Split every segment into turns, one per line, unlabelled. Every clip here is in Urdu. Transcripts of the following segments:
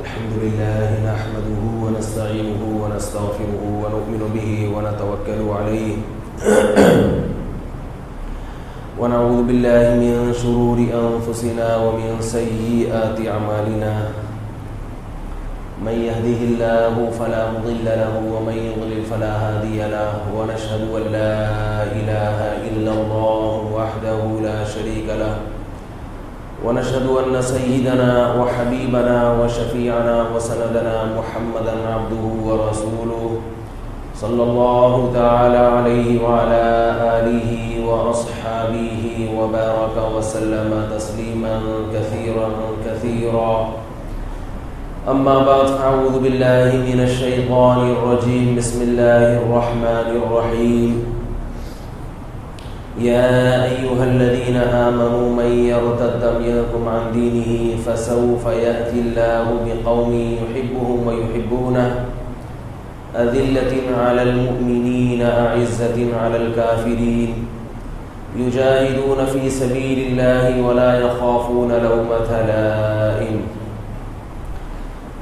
الحمد لله نحمده ونستعينه ونستغفره ونؤمن به ونتوكل عليه ونعوذ بالله من شرور أنفسنا ومن سيئات أعمالنا من يهده الله فلا مضل له ومن يضلل فلا هادي له ونشهد أن لا إله إلا الله وحده لا شريك له ونشهد أن سيدنا وحبيبنا وشفيعنا وسندنا محمدا عبده ورسوله صلى الله تعالى عليه وعلى آله وأصحابه وبارك وسلم تسليما كثيرا كثيرا. أما بعد فأعوذ بالله من الشيطان الرجيم. بسم الله الرحمن الرحيم. يا أيها الذين آمنوا من يرتد منكم عن دينه فسوف يأتي الله بقوم يحبهم ويحبونه أذلة على المؤمنين أعزة على الكافرين يجاهدون في سبيل الله ولا يخافون لومة لائم.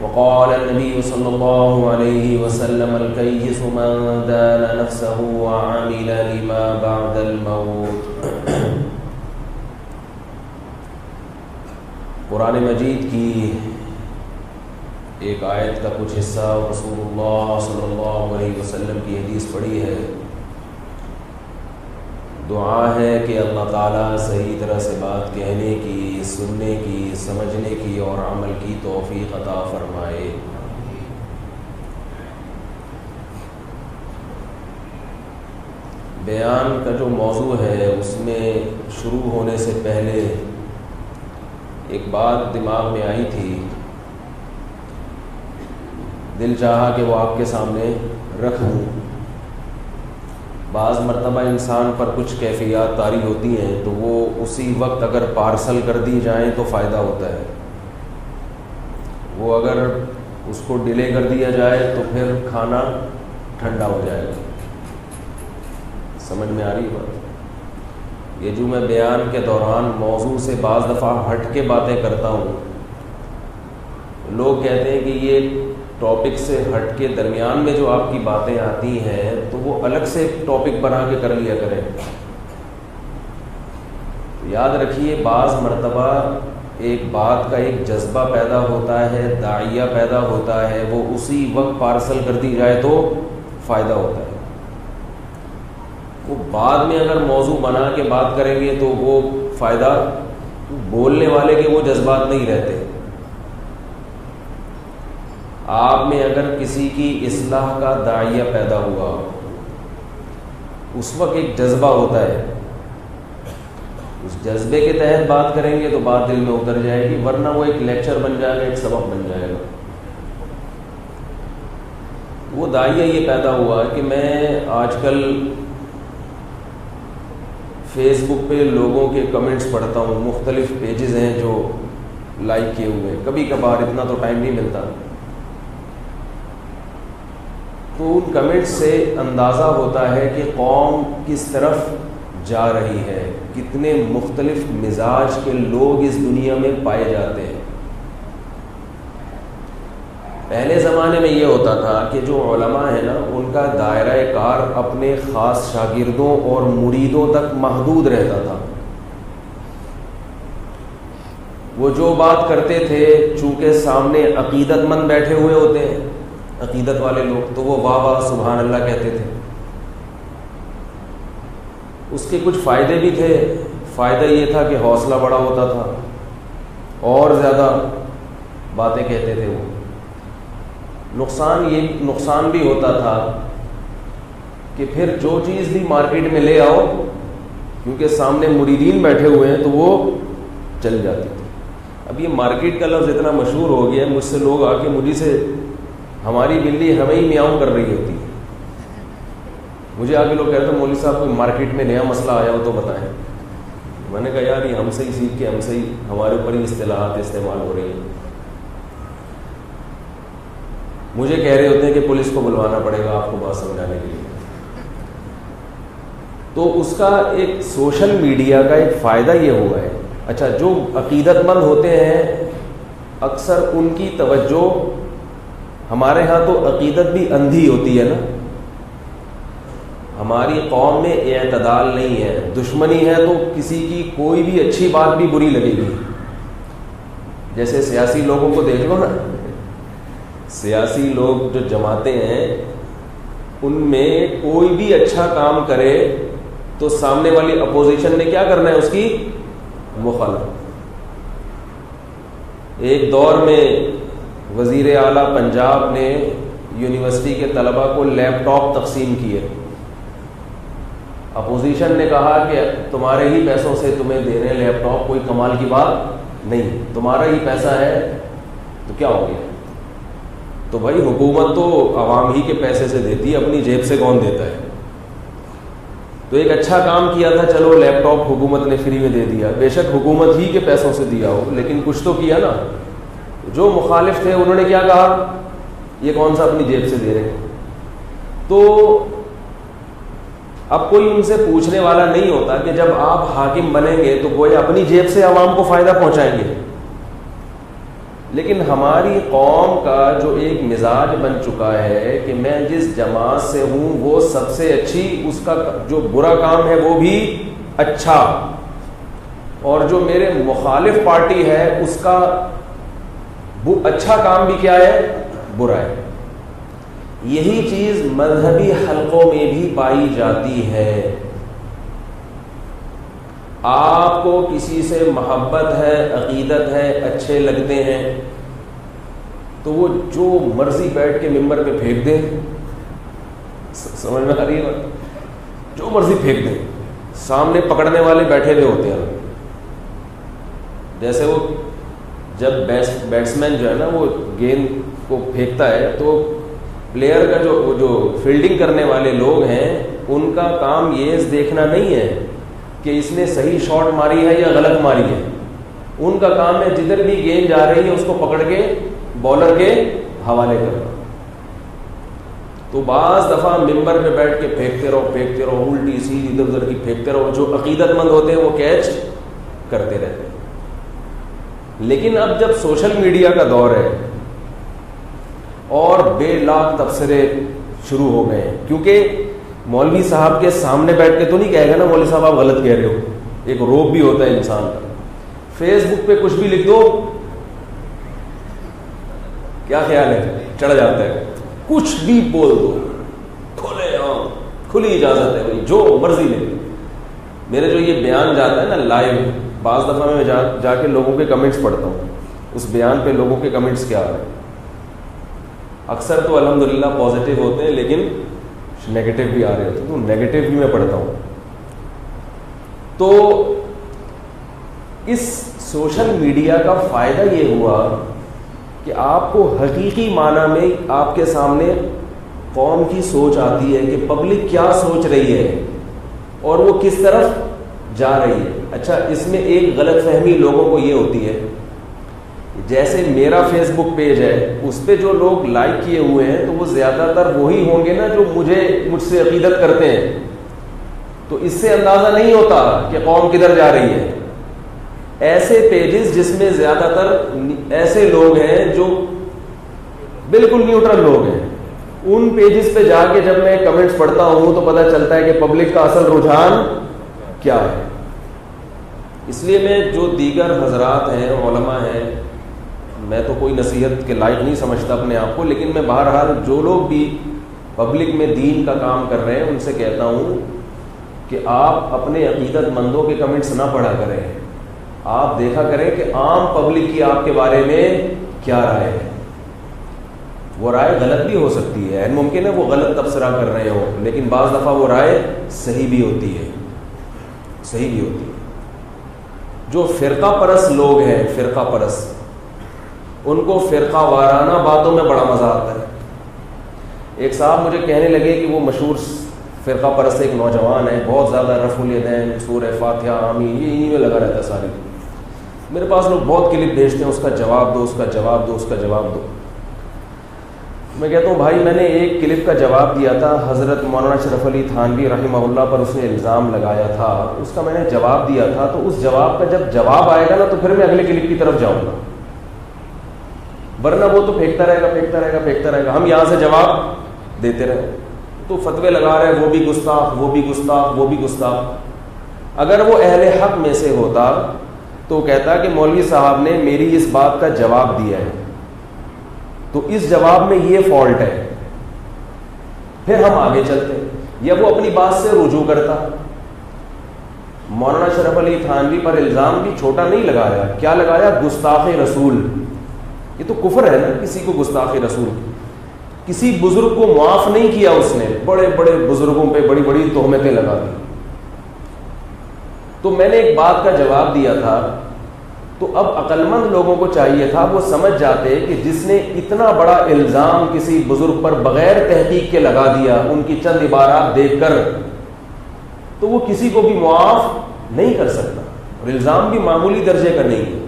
وقال النبي صلى الله عليه وسلم الكيس من دان نفسه وعمل لما بعد الموت. قرآن مجید کی ایک آیت کا کچھ حصہ رسول اللہ صلی اللہ علیہ وسلم کی حدیث پڑھی ہے. دعا ہے کہ اللہ تعالیٰ صحیح طرح سے بات کہنے کی، سننے کی، سمجھنے کی اور عمل کی توفیق عطا فرمائے. بیان کا جو موضوع ہے اس میں شروع ہونے سے پہلے ایک بات دماغ میں آئی تھی، دل چاہا کہ وہ آپ کے سامنے رکھ دوں. بعض مرتبہ انسان پر کچھ کیفیات طاری ہوتی ہیں تو وہ اسی وقت اگر پارسل کر دی جائیں تو فائدہ ہوتا ہے، وہ اگر اس کو ڈیلے کر دیا جائے تو پھر کھانا ٹھنڈا ہو جائے گا. سمجھ میں آ رہی بات؟ یہ جو میں بیان کے دوران موضوع سے بعض دفعہ ہٹ کے باتیں کرتا ہوں، لوگ کہتے ہیں کہ یہ ٹاپک سے ہٹ کے درمیان میں جو آپ کی باتیں آتی ہیں تو وہ الگ سے ٹاپک بنا کے کر لیا کریں. یاد رکھیے بعض مرتبہ ایک بات کا ایک جذبہ پیدا ہوتا ہے، داعیہ پیدا ہوتا ہے، وہ اسی وقت پارسل کر دی جائے تو فائدہ ہوتا ہے. وہ بعد میں اگر موضوع بنا کے بات کریں گے تو وہ فائدہ بولنے والے کے وہ جذبات نہیں رہتے. آپ میں اگر کسی کی اصلاح کا داعیہ پیدا ہوا، اس وقت ایک جذبہ ہوتا ہے، اس جذبے کے تحت بات کریں گے تو بات دل میں اتر جائے گی، ورنہ وہ ایک لیکچر بن جائے گا، ایک سبق بن جائے گا. وہ داعیہ یہ پیدا ہوا کہ میں آج کل فیس بک پہ لوگوں کے کمنٹس پڑھتا ہوں، مختلف پیجز ہیں جو لائک کیے ہوئے ہیں، کبھی کبھار اتنا تو ٹائم نہیں ملتا، تو ان کمنٹ سے اندازہ ہوتا ہے کہ قوم کس طرف جا رہی ہے، کتنے مختلف مزاج کے لوگ اس دنیا میں پائے جاتے ہیں. پہلے زمانے میں یہ ہوتا تھا کہ جو علماء ہیں نا، ان کا دائرہ کار اپنے خاص شاگردوں اور مریدوں تک محدود رہتا تھا. وہ جو بات کرتے تھے، چونکہ سامنے عقیدت مند بیٹھے ہوئے ہوتے ہیں، عقیدت والے لوگ، تو وہ واہ واہ سبحان اللہ کہتے تھے. اس کے کچھ فائدے بھی تھے. فائدہ یہ تھا کہ حوصلہ بڑا ہوتا تھا اور زیادہ باتیں کہتے تھے. وہ نقصان بھی ہوتا تھا کہ پھر جو چیز بھی مارکیٹ میں لے آؤ، کیونکہ سامنے مریدین بیٹھے ہوئے ہیں تو وہ چل جاتی تھی. اب یہ مارکیٹ کا لفظ اتنا مشہور ہو گیا ہے، مجھ سے لوگ آ کے مجھے سے ہماری بلی ہمیں ہی میاؤں کر رہی ہوتی ہے. مجھے آگے لوگ کہتے ہیں مولوی صاحب کوئی مارکیٹ میں نیا مسئلہ آیا ہو تو بتائیں. میں نے کہا یار یہ ہم سے ہی سیکھ کے ہم سے ہی ہمارے اوپر ہی اصطلاحات استعمال ہو رہی ہیں. مجھے کہہ رہے ہوتے ہیں کہ پولیس کو بلوانا پڑے گا آپ کو بات سمجھانے کے لیے. تو اس کا ایک سوشل میڈیا کا ایک فائدہ یہ ہوا ہے. اچھا جو عقیدت مند ہوتے ہیں اکثر ان کی توجہ، ہمارے ہاں تو عقیدت بھی اندھی ہوتی ہے نا. ہماری قوم میں اعتدال نہیں ہے، دشمنی ہے تو کسی کی کوئی بھی اچھی بات بھی بری لگے گی. جیسے سیاسی لوگوں کو دیکھ لو نا، سیاسی لوگ جو جماعتیں ہیں ان میں کوئی بھی اچھا کام کرے تو سامنے والی اپوزیشن نے کیا کرنا ہے؟ اس کی مخالفت. ایک دور میں وزیر اعلیٰ پنجاب نے یونیورسٹی کے طلباء کو لیپ ٹاپ تقسیم کیے. اپوزیشن نے کہا کہ تمہارے ہی پیسوں سے تمہیں دے رہے ہیں لیپ ٹاپ، کوئی کمال کی بات نہیں، تمہارا ہی پیسہ ہے تو کیا ہو گیا؟ تو بھائی حکومت تو عوام ہی کے پیسے سے دیتی ہے، اپنی جیب سے کون دیتا ہے؟ تو ایک اچھا کام کیا تھا، چلو لیپ ٹاپ حکومت نے فری میں دے دیا، بے شک حکومت ہی کے پیسوں سے دیا ہو لیکن کچھ تو کیا نا. جو مخالف تھے انہوں نے کیا کہا؟ یہ کون سا اپنی جیب سے دے رہے ہیں؟ تو اب کوئی ان سے پوچھنے والا نہیں ہوتا کہ جب آپ حاکم بنیں گے تو گویا اپنی جیب سے عوام کو فائدہ پہنچائیں گے. لیکن ہماری قوم کا جو ایک مزاج بن چکا ہے کہ میں جس جماعت سے ہوں وہ سب سے اچھی، اس کا جو برا کام ہے وہ بھی اچھا، اور جو میرے مخالف پارٹی ہے اس کا اچھا کام بھی کیا ہے؟ برا ہے. یہی چیز مذہبی حلقوں میں بھی پائی جاتی ہے. آپ کو کسی سے محبت ہے، عقیدت ہے، اچھے لگتے ہیں تو وہ جو مرضی بیٹھ کے ممبر پہ پھینک دیں. سمجھ میں آ رہی ہے؟ جو مرضی پھینک دیں، سامنے پکڑنے والے بیٹھے ہوئے ہوتے ہیں. جیسے وہ جب بیٹسمین جو ہے نا وہ گیند کو پھینکتا ہے تو پلیئر کا جو فیلڈنگ کرنے والے لوگ ہیں ان کا کام یہ دیکھنا نہیں ہے کہ اس نے صحیح شاٹ ماری ہے یا غلط ماری ہے. ان کا کام ہے جدھر بھی گیند جا رہی ہے اس کو پکڑ کے بالر کے حوالے کرنا. تو بعض دفعہ ممبر پہ بیٹھ کے پھینکتے رہو الٹی سیدھی ادھر ادھر کی پھینکتے رہو. جو عقیدت مند ہوتے ہیں وہ کیچ کرتے رہتے ہیں. لیکن اب جب سوشل میڈیا کا دور ہے اور بے لاکھ تبصرے شروع ہو گئے ہیں، کیونکہ مولوی صاحب کے سامنے بیٹھ کے تو نہیں کہے گا نا مولوی صاحب آپ غلط کہہ رہے ہو. ایک روب بھی ہوتا ہے انسان کا. فیس بک پہ کچھ بھی لکھ دو کیا خیال ہے؟ چڑھ جاتا ہے. کچھ بھی بول دو، کھلی اجازت ہے بھائی، جو مرضی لے. میرے جو یہ بیان جاتا ہے نا لائیو، بعض دفعہ میں جا کے لوگوں کے کمنٹس پڑھتا ہوں، اس بیان پہ لوگوں کے کمنٹس کیا آ رہے ہیں. اکثر تو الحمدللہ پازیٹیو ہوتے ہیں لیکن نیگیٹو بھی آ رہے ہوتے ہیں، تو نیگیٹو بھی میں پڑھتا ہوں. تو اس سوشل میڈیا کا فائدہ یہ ہوا کہ آپ کو حقیقی معنی میں آپ کے سامنے قوم کی سوچ آتی ہے کہ پبلک کیا سوچ رہی ہے اور وہ کس طرف جا رہی ہے. اچھا اس میں ایک غلط فہمی لوگوں کو یہ ہوتی ہے، جیسے میرا فیس بک پیج ہے اس پہ جو لوگ لائک کیے ہوئے ہیں تو وہ زیادہ تر وہی ہوں گے نا جو مجھ سے عقیدت کرتے ہیں. تو اس سے اندازہ نہیں ہوتا کہ قوم کدھر جا رہی ہے. ایسے پیجز جس میں زیادہ تر ایسے لوگ ہیں جو بالکل نیوٹرل لوگ ہیں، ان پیجز پہ جا کے جب میں کمنٹس پڑھتا ہوں تو پتہ چلتا ہے کہ پبلک کا اصل رجحان کیا ہے. اس لیے میں جو دیگر حضرات ہیں، علماء ہیں، میں تو کوئی نصیحت کے لائق نہیں سمجھتا اپنے آپ کو، لیکن میں بہرحال جو لوگ بھی پبلک میں دین کا کام کر رہے ہیں ان سے کہتا ہوں کہ آپ اپنے عقیدت مندوں کے کمنٹس نہ پڑھا کریں. آپ دیکھا کریں کہ عام پبلک کی آپ کے بارے میں کیا رائے ہے. وہ رائے غلط بھی ہو سکتی ہے، ممکن ہے وہ غلط تبصرہ کر رہے ہو، لیکن بعض دفعہ وہ رائے صحیح بھی ہوتی ہے. جو فرقہ پرست لوگ ہیں، فرقہ پرست، ان کو فرقہ وارانہ باتوں میں بڑا مزہ آتا ہے. ایک صاحب مجھے کہنے لگے کہ وہ مشہور فرقہ پرست ایک نوجوان ہے، بہت زیادہ رفع الیدین، سورہ فاتحہ، آمین، یہ انہی میں لگا رہتا ہے ساری. میرے پاس لوگ بہت کلپ بھیجتے ہیں، اس کا جواب دو، اس کا جواب دو، اس کا جواب دو. میں کہتا ہوں بھائی میں نے ایک کلپ کا جواب دیا تھا، حضرت مولانا اشرف علی تھانوی رحمہ اللہ پر اس نے الزام لگایا تھا، اس کا میں نے جواب دیا تھا. تو اس جواب کا جب جواب آئے گا نا تو پھر میں اگلے کلپ کی طرف جاؤں گا، ورنہ وہ تو پھینکتا رہے گا پھینکتا رہے گا پھینکتا رہے گا، ہم یہاں سے جواب دیتے رہے. تو فتوے لگا رہے وہ بھی گستاخ، وہ بھی گستاخ، وہ بھی گستاخ. اگر وہ اہل حق میں سے ہوتا تو کہتا کہ مولوی صاحب نے میری اس بات کا جواب دیا ہے تو اس جواب میں یہ فالٹ ہے، پھر ہم آگے چلتے. یا وہ اپنی بات سے رجوع کرتا. مولانا اشرف علی تھانوی پر الزام بھی چھوٹا نہیں لگایا، کیا لگایا؟ گستاخ رسول. یہ تو کفر ہے نا، کسی کو گستاخ رسول. کسی بزرگ کو معاف نہیں کیا اس نے، بڑے بڑے بزرگوں پہ بڑی بڑی تہمتیں لگا دی. تو میں نے ایک بات کا جواب دیا تھا، تو اب عقل مند لوگوں کو چاہیے تھا وہ سمجھ جاتے کہ جس نے اتنا بڑا الزام کسی بزرگ پر بغیر تحقیق کے لگا دیا، ان کی چند عبارات دیکھ کر، تو وہ کسی کو بھی معاف نہیں کر سکتا، اور الزام بھی معمولی درجے کا نہیں ہے.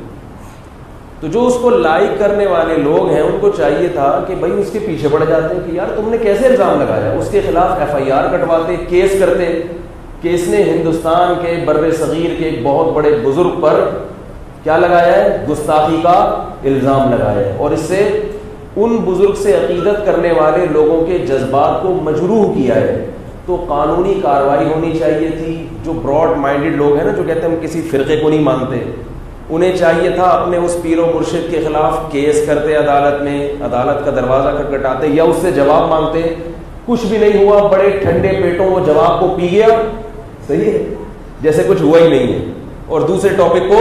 تو جو اس کو لائک کرنے والے لوگ ہیں ان کو چاہیے تھا کہ بھائی اس کے پیچھے پڑ جاتے کہ یار تم نے کیسے الزام لگایا، اس کے خلاف FIR کٹواتے، کیس کرتے کہ اس نے ہندوستان کے بر صغیر کے ایک بہت بڑے بزرگ پر کیا لگایا ہے؟ گستاخی کا الزام لگایا ہے، اور اس سے ان بزرگ سے عقیدت کرنے والے لوگوں کے جذبات کو مجروح کیا ہے. تو قانونی کارروائی ہونی چاہیے تھی. جو براڈ مائنڈڈ لوگ ہیں نا، جو کہتے ہیں ہم کسی فرقے کو نہیں مانتے، انہیں چاہیے تھا اپنے اس پیر و مرشد کے خلاف کیس کرتے عدالت میں، عدالت کا دروازہ کھٹکھٹاتے یا اس سے جواب مانگتے. کچھ بھی نہیں ہوا، بڑے ٹھنڈے پیٹوں وہ جواب کو پی گیا، صحیح ہے، جیسے کچھ ہوا ہی نہیں ہے، اور دوسرے ٹاپک کو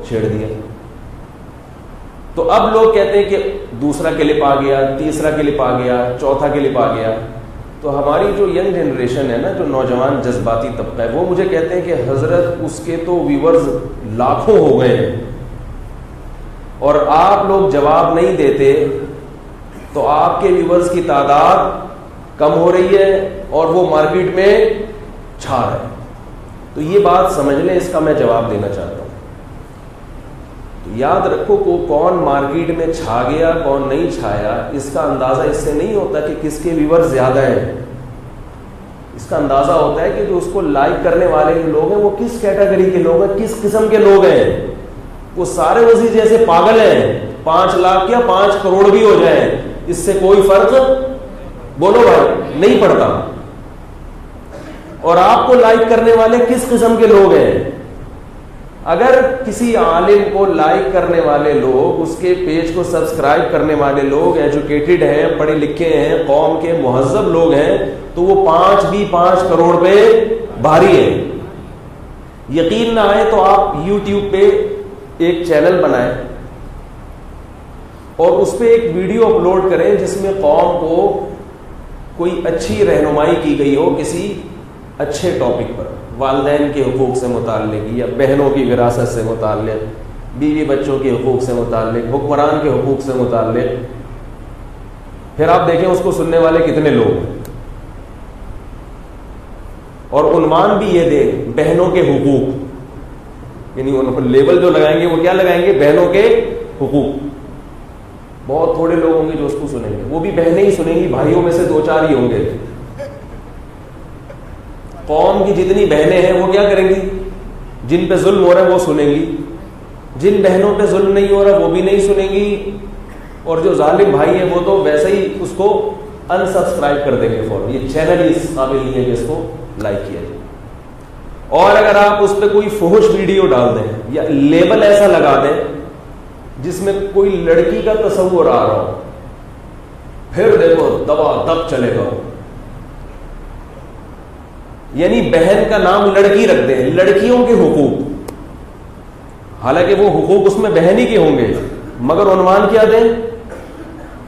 چھیڑ دیا. تو اب لوگ کہتے ہیں کہ دوسرا کلپ آ گیا، تیسرا کلپ آ گیا، چوتھا کلپ آ گیا. تو ہماری جو ینگ جنریشن ہے نا، جو نوجوان جذباتی طبقہ ہے، وہ مجھے کہتے ہیں کہ حضرت اس کے تو ویورز لاکھوں ہو گئے ہیں اور آپ لوگ جواب نہیں دیتے تو آپ کے ویورز کی تعداد کم ہو رہی ہے اور وہ مارکیٹ میں چھا رہا ہے. تو یہ بات سمجھ لیں، اس کا میں جواب دینا چاہتا ہوں. تو یاد رکھو کو کون مارکیٹ میں چھا گیا کون نہیں چھایا، اس کا اندازہ اس سے نہیں ہوتا کہ کس کے ویور زیادہ ہیں. اس کا اندازہ ہوتا ہے کہ جو اس کو لائک کرنے والے لوگ ہیں وہ کس کیٹیگری کے لوگ ہیں، کس قسم کے لوگ ہیں. وہ سارے وزیر جیسے پاگل ہیں، 5 لاکھ یا 5 کروڑ بھی ہو جائیں اس سے کوئی فرق بولو بھائی نہیں پڑتا. اور آپ کو لائک کرنے والے کس قسم کے لوگ ہیں؟ اگر کسی عالم کو لائک کرنے والے لوگ، اس کے پیج کو سبسکرائب کرنے والے لوگ ایجوکیٹڈ ہیں، پڑھے لکھے ہیں، قوم کے مہذب لوگ ہیں، تو وہ 5 کروڑ پہ بھاری ہیں. یقین نہ آئے تو آپ یوٹیوب پہ ایک چینل بنائیں اور اس پہ ایک ویڈیو اپلوڈ کریں جس میں قوم کو کوئی اچھی رہنمائی کی گئی ہو کسی اچھے ٹاپک پر، والدین کے حقوق سے متعلق یا بہنوں کی وراثت سے متعلق، بیوی بچوں کے حقوق سے متعلق، حکمران کے حقوق سے متعلق. پھر آپ دیکھیں اس کو سننے والے کتنے لوگ ہیں. اور عنوان بھی یہ دے، بہنوں کے حقوق، یعنی لیبل جو لگائیں گے وہ کیا لگائیں گے؟ بہنوں کے حقوق. بہت تھوڑے لوگ ہوں گے جو اس کو سنیں گے، وہ بھی بہنیں ہی سنیں گی، بھائیوں میں سے 2-4 ہی ہوں گے. قوم کی جتنی بہنیں ہیں وہ کیا کریں گی؟ جن پہ ظلم ہو رہا ہے وہ سنیں گی، جن بہنوں پہ ظلم نہیں ہو رہا وہ بھی نہیں سنیں گی، اور جو ظالم بھائی ہے وہ تو ویسے ہی اس کو ان سبسکرائب کر دیں گے فوراً. یہ چینل ہی اس قابل نہیں ہے کہ اس کو لائک کیا جائے. اور اگر آپ اس پہ کوئی فحش ویڈیو ڈال دیں یا لیبل ایسا لگا دیں جس میں کوئی لڑکی کا تصور آ رہا ہو، پھر دیکھو دبا دب چلے گا. یعنی بہن کا نام لڑکی رکھ دیں، لڑکیوں کے حقوق، حالانکہ وہ حقوق اس میں بہن ہی کے ہوں گے، مگر عنوان کیا دیں؟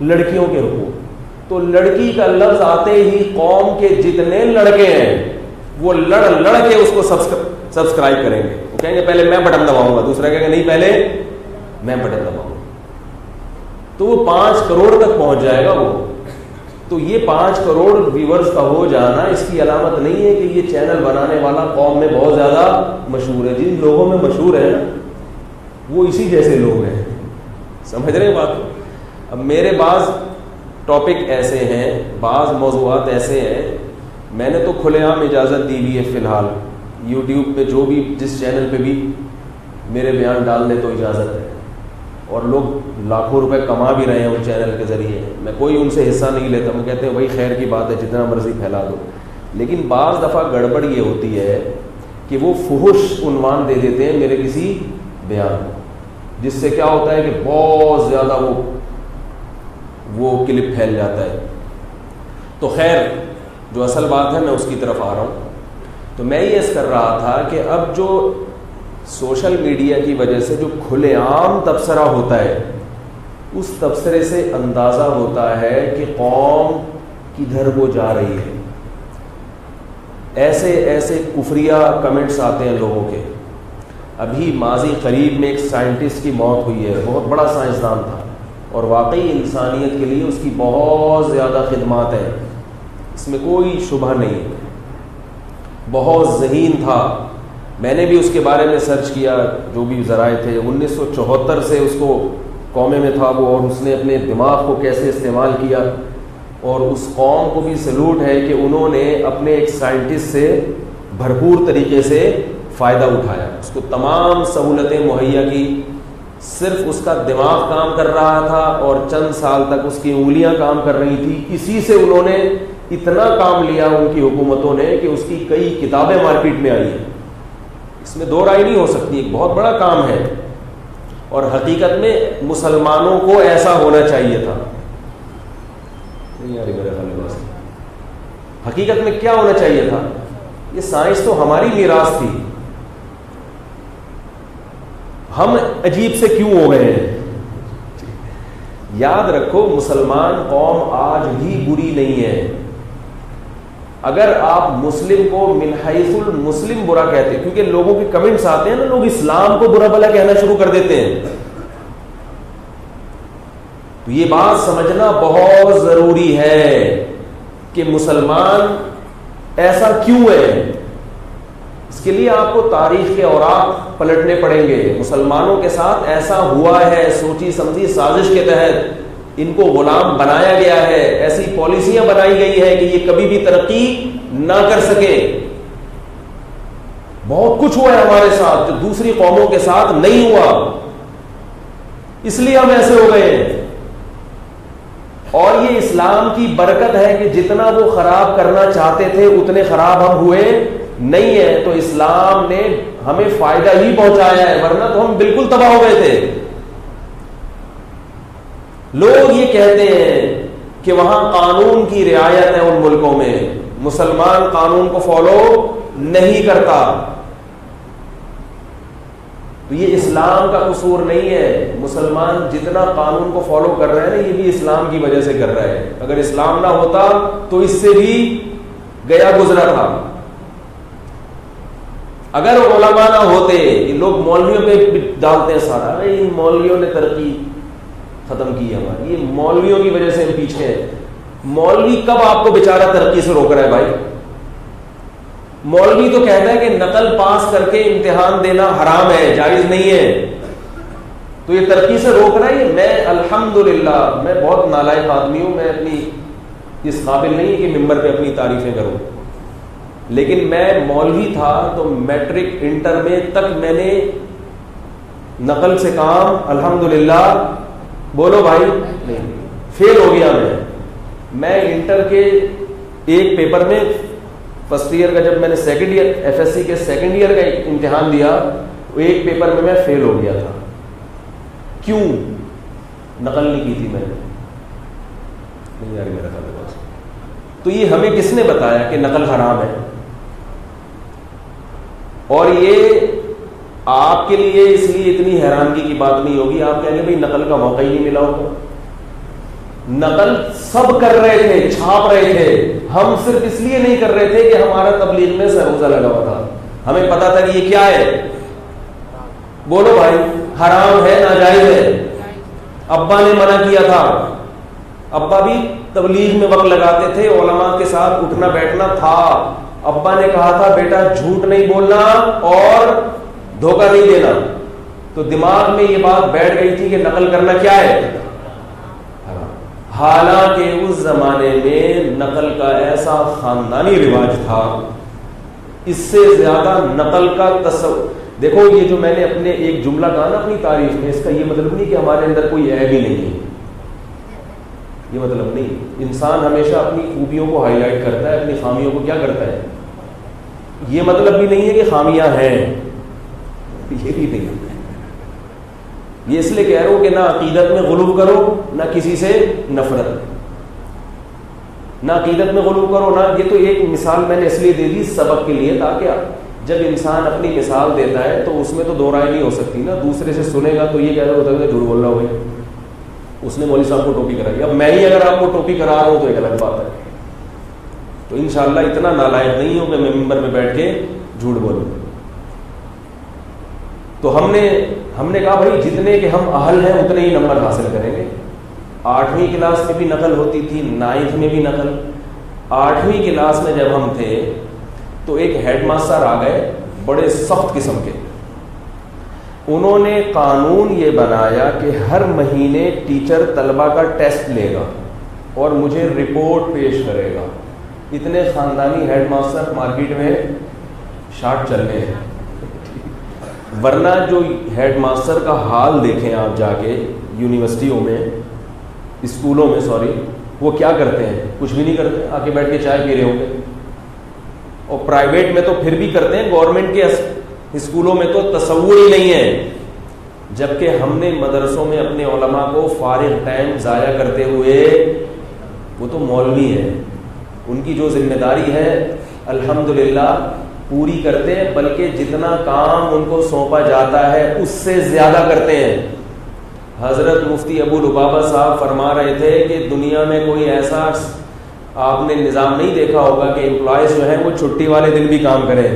لڑکیوں کے حقوق. تو لڑکی کا لفظ آتے ہی قوم کے جتنے لڑکے ہیں وہ لڑ کے اس کو سبسکرائب کریں گے. کہیں گے پہلے میں بٹن دباؤں گا, دوسرا کہیں گے نہیں پہلے میں بٹن دباؤں گا, تو وہ 5 کروڑ تک پہنچ جائے گا وہ. تو یہ 5 کروڑ ویورز کا ہو جانا اس کی علامت نہیں ہے کہ یہ چینل بنانے والا قوم میں بہت زیادہ مشہور ہے. جن لوگوں میں مشہور ہے نا وہ اسی جیسے لوگ ہیں, سمجھ رہے ہیں بات. اب میرے بعض ٹاپک ایسے ہیں, بعض موضوعات ایسے ہیں, میں نے تو کھلے عام اجازت دی ہوئی ہے فی الحال, یوٹیوب پہ جو بھی جس چینل پہ بھی میرے بیان ڈالنے تو اجازت ہے, اور لوگ لاکھوں روپے کما بھی رہے ہیں ان چینل کے ذریعے. میں کوئی ان سے حصہ نہیں لیتا, وہ کہتے ہیں بھائی خیر کی بات ہے جتنا مرضی پھیلا دو. لیکن بعض دفعہ گڑبڑ یہ ہوتی ہے کہ وہ فحش عنوان دے دیتے ہیں میرے کسی بیان کو, جس سے کیا ہوتا ہے کہ بہت زیادہ وہ کلپ پھیل جاتا ہے. تو خیر جو اصل بات ہے میں اس کی طرف آ رہا ہوں. تو میں یہ کر رہا تھا کہ اب جو سوشل میڈیا کی وجہ سے جو کھلے عام تبصرہ ہوتا ہے, اس تبصرے سے اندازہ ہوتا ہے کہ قوم کدھر کو جا رہی ہے. ایسے ایسے کفریہ کمنٹس آتے ہیں لوگوں کے. ابھی ماضی قریب میں ایک سائنٹسٹ کی موت ہوئی ہے, بہت بڑا سائنسدان تھا, اور واقعی انسانیت کے لیے اس کی بہت زیادہ خدمات ہیں, اس میں کوئی شبہ نہیں. بہت ذہین تھا, میں نے بھی اس کے بارے میں سرچ کیا جو بھی ذرائع تھے. 1974 سے اس کو قومے میں تھا وہ, اور اس نے اپنے دماغ کو کیسے استعمال کیا, اور اس قوم کو بھی سلوٹ ہے کہ انہوں نے اپنے ایک سائنٹسٹ سے بھرپور طریقے سے فائدہ اٹھایا, اس کو تمام سہولتیں مہیا کی. صرف اس کا دماغ کام کر رہا تھا اور چند سال تک اس کی انگلیاں کام کر رہی تھی. اسی سے انہوں نے اتنا کام لیا ان کی حکومتوں نے کہ اس کی کئی کتابیں مارکیٹ میں آئی ہیں. اس میں دو رائے نہیں ہو سکتی, ایک بہت بڑا کام ہے, اور حقیقت میں مسلمانوں کو ایسا ہونا چاہیے تھا. نہیں یار میرے خیال میں حقیقت میں کیا ہونا چاہیے تھا, یہ سائنس تو ہماری میراث تھی, ہم عجیب سے کیوں ہو گئے ہیں. یاد رکھو مسلمان قوم آج بھی بری نہیں ہے. اگر آپ مسلم کو من حیث المسلم برا کہتے, کیونکہ لوگوں کے کمنٹس آتے ہیں نا, لوگ اسلام کو برا بھلا کہنا شروع کر دیتے ہیں, تو یہ بات سمجھنا بہت ضروری ہے کہ مسلمان ایسا کیوں ہے. اس کے لیے آپ کو تاریخ کے اوراق پلٹنے پڑیں گے. مسلمانوں کے ساتھ ایسا ہوا ہے, سوچی سمجھی سازش کے تحت ان کو غلام بنایا گیا ہے, ایسی پالیسیاں بنائی گئی ہے کہ یہ کبھی بھی ترقی نہ کر سکے. بہت کچھ ہوا ہے ہمارے ساتھ جو دوسری قوموں کے ساتھ نہیں ہوا, اس لیے ہم ایسے ہو گئے ہیں. اور یہ اسلام کی برکت ہے کہ جتنا وہ خراب کرنا چاہتے تھے اتنے خراب ہم ہوئے نہیں ہے. تو اسلام نے ہمیں فائدہ ہی پہنچایا ہے, ورنہ تو ہم بالکل تباہ ہو گئے تھے. لوگ یہ کہتے ہیں کہ وہاں قانون کی رعایت ہے ان ملکوں میں, مسلمان قانون کو فالو نہیں کرتا. تو یہ اسلام کا قصور نہیں ہے. مسلمان جتنا قانون کو فالو کر رہے ہیں نا, یہ بھی اسلام کی وجہ سے کر رہے ہیں. اگر اسلام نہ ہوتا تو اس سے بھی گیا گزرا تھا. اگر علماء نہ ہوتے, یہ لوگ مولویوں پہ ڈالتے ہیں سارا, ان مولویوں نے ترقی ختم کی ہماری, یہ مولویوں کی وجہ سے ہم پیچھے ہیں. مولوی کب آپ کو بیچارہ ترقی سے روک رہا ہے بھائی؟ مولوی تو کہتا ہے کہ نقل پاس کر کے امتحان دینا حرام ہے, جائز نہیں ہے, تو یہ ترقی سے روک رہا ہے. میں الحمدللہ میں بہت نالائق آدمی ہوں, میں اپنی اس قابل نہیں کہ ممبر پہ اپنی تعریفیں کروں, لیکن میں مولوی تھا تو میٹرک انٹر میں تک میں نے نقل سے کام الحمدللہ, بولو بھائی, نہیں فیل ہو گیا. میں انٹر کے ایک پیپر میں فرسٹ ایئر کا, جب میں نے second year F S C کے سیکنڈ ایئر کا امتحان دیا, ایک پیپر میں فیل ہو گیا تھا. کیوں؟ نقل نہیں کی تھی میں نے. نہیں یار میرا خیال ہے. تو یہ ہمیں کس نے بتایا کہ نقل حرام ہے؟ اور یہ آپ کے لیے اس لیے اتنی حیرانگی کی بات نہیں ہوگی, آپ کہیں گے بھائی نقل کا موقع ہی نہیں ملا ہوگا. نقل سب کر رہے تھے, چھاپ رہے تھے, ہم صرف اس لیے نہیں کر رہے تھے کہ ہمارا تبلیغ میں سروزہ لگا ہوا تھا, ہمیں پتا تھا کہ یہ کیا ہے, بولو بھائی، حرام ہے ناجائز ہے؟ ابا نے منع کیا تھا، ابا بھی تبلیغ میں وقت لگاتے تھے، علماء کے ساتھ اٹھنا بیٹھنا تھا، ابا نے کہا تھا بیٹا جھوٹ نہیں بولنا اور دھوکہ نہیں دینا، تو دماغ میں یہ بات بیٹھ گئی تھی کہ نقل کرنا کیا ہے، حالانکہ اس زمانے میں نقل کا ایسا خاندانی رواج تھا، اس سے زیادہ نقل کا تصور. دیکھو یہ جو میں نے اپنے ایک جملہ کہا نا اپنی تعریف میں، اس کا یہ مطلب نہیں کہ ہمارے اندر کوئی عیب ہی نہیں ہے، یہ مطلب نہیں. انسان ہمیشہ اپنی خوبیوں کو ہائی لائٹ کرتا ہے، اپنی خامیوں کو کیا کرتا ہے. یہ مطلب بھی نہیں ہے کہ خامیاں ہیں، یہ بھی نہیں. یہ اس لیے کہہ رہا ہوں کہ نہ عقیدت میں غلو کرو، نہ کسی سے نفرت، نہ عقیدت میں غلو کرو نہ. یہ تو ایک مثال میں نے اس لیے دے دی سبق کے لیے، تاکہ جب انسان اپنی مثال دیتا ہے تو اس میں تو دو رائے نہیں ہو سکتی نا. دوسرے سے سنے گا تو یہ کہہ رہا ہوتا ہے جھوٹ بول رہا ہو، اس نے مولوی صاحب کو ٹوپی کرائی، اب میں ہی اگر آپ کو ٹوپی کرا رہا ہوں تو ایک الگ بات ہے. تو انشاءاللہ اتنا نالائق نہیں ہوں کہ میں ممبر میں بیٹھ کے جھوٹ بولوں. تو ہم نے کہا بھائی جتنے کہ ہم اہل ہیں اتنے ہی نمبر حاصل کریں گے. 8ویں کلاس میں بھی نقل ہوتی تھی، 9th میں بھی نقل. 8ویں کلاس میں جب ہم تھے تو ایک ہیڈ ماسٹر آ گئے بڑے سخت قسم کے. انہوں نے قانون یہ بنایا کہ ہر مہینے ٹیچر طلبہ کا ٹیسٹ لے گا اور مجھے رپورٹ پیش کرے گا. اتنے خاندانی ہیڈ ماسٹر مارکیٹ میں شارٹ چل رہے ہیں. ورنہ جو ہیڈ ماسٹر کا حال دیکھیں آپ جا کے یونیورسٹیوں میں، اسکولوں میں سوری، وہ کیا کرتے ہیں؟ کچھ بھی نہیں کرتے، آ کے بیٹھ کے چائے پی رہے ہوں گے. اور پرائیویٹ میں تو پھر بھی کرتے ہیں، گورنمنٹ کے اسکولوں میں تو تصور ہی نہیں ہے. جبکہ ہم نے مدرسوں میں اپنے علماء کو فارغ ٹائم ضائع کرتے ہوئے، وہ تو مولوی ہیں، ان کی جو ذمہ داری ہے الحمدللہ پوری کرتے ہیں، بلکہ جتنا کام ان کو سونپا جاتا ہے اس سے زیادہ کرتے ہیں. حضرت مفتی ابو لبابہ صاحب فرما رہے تھے کہ دنیا میں کوئی ایسا آپ نے نظام نہیں دیکھا ہوگا کہ امپلائیز جو ہیں وہ چھٹی والے دن بھی کام کریں،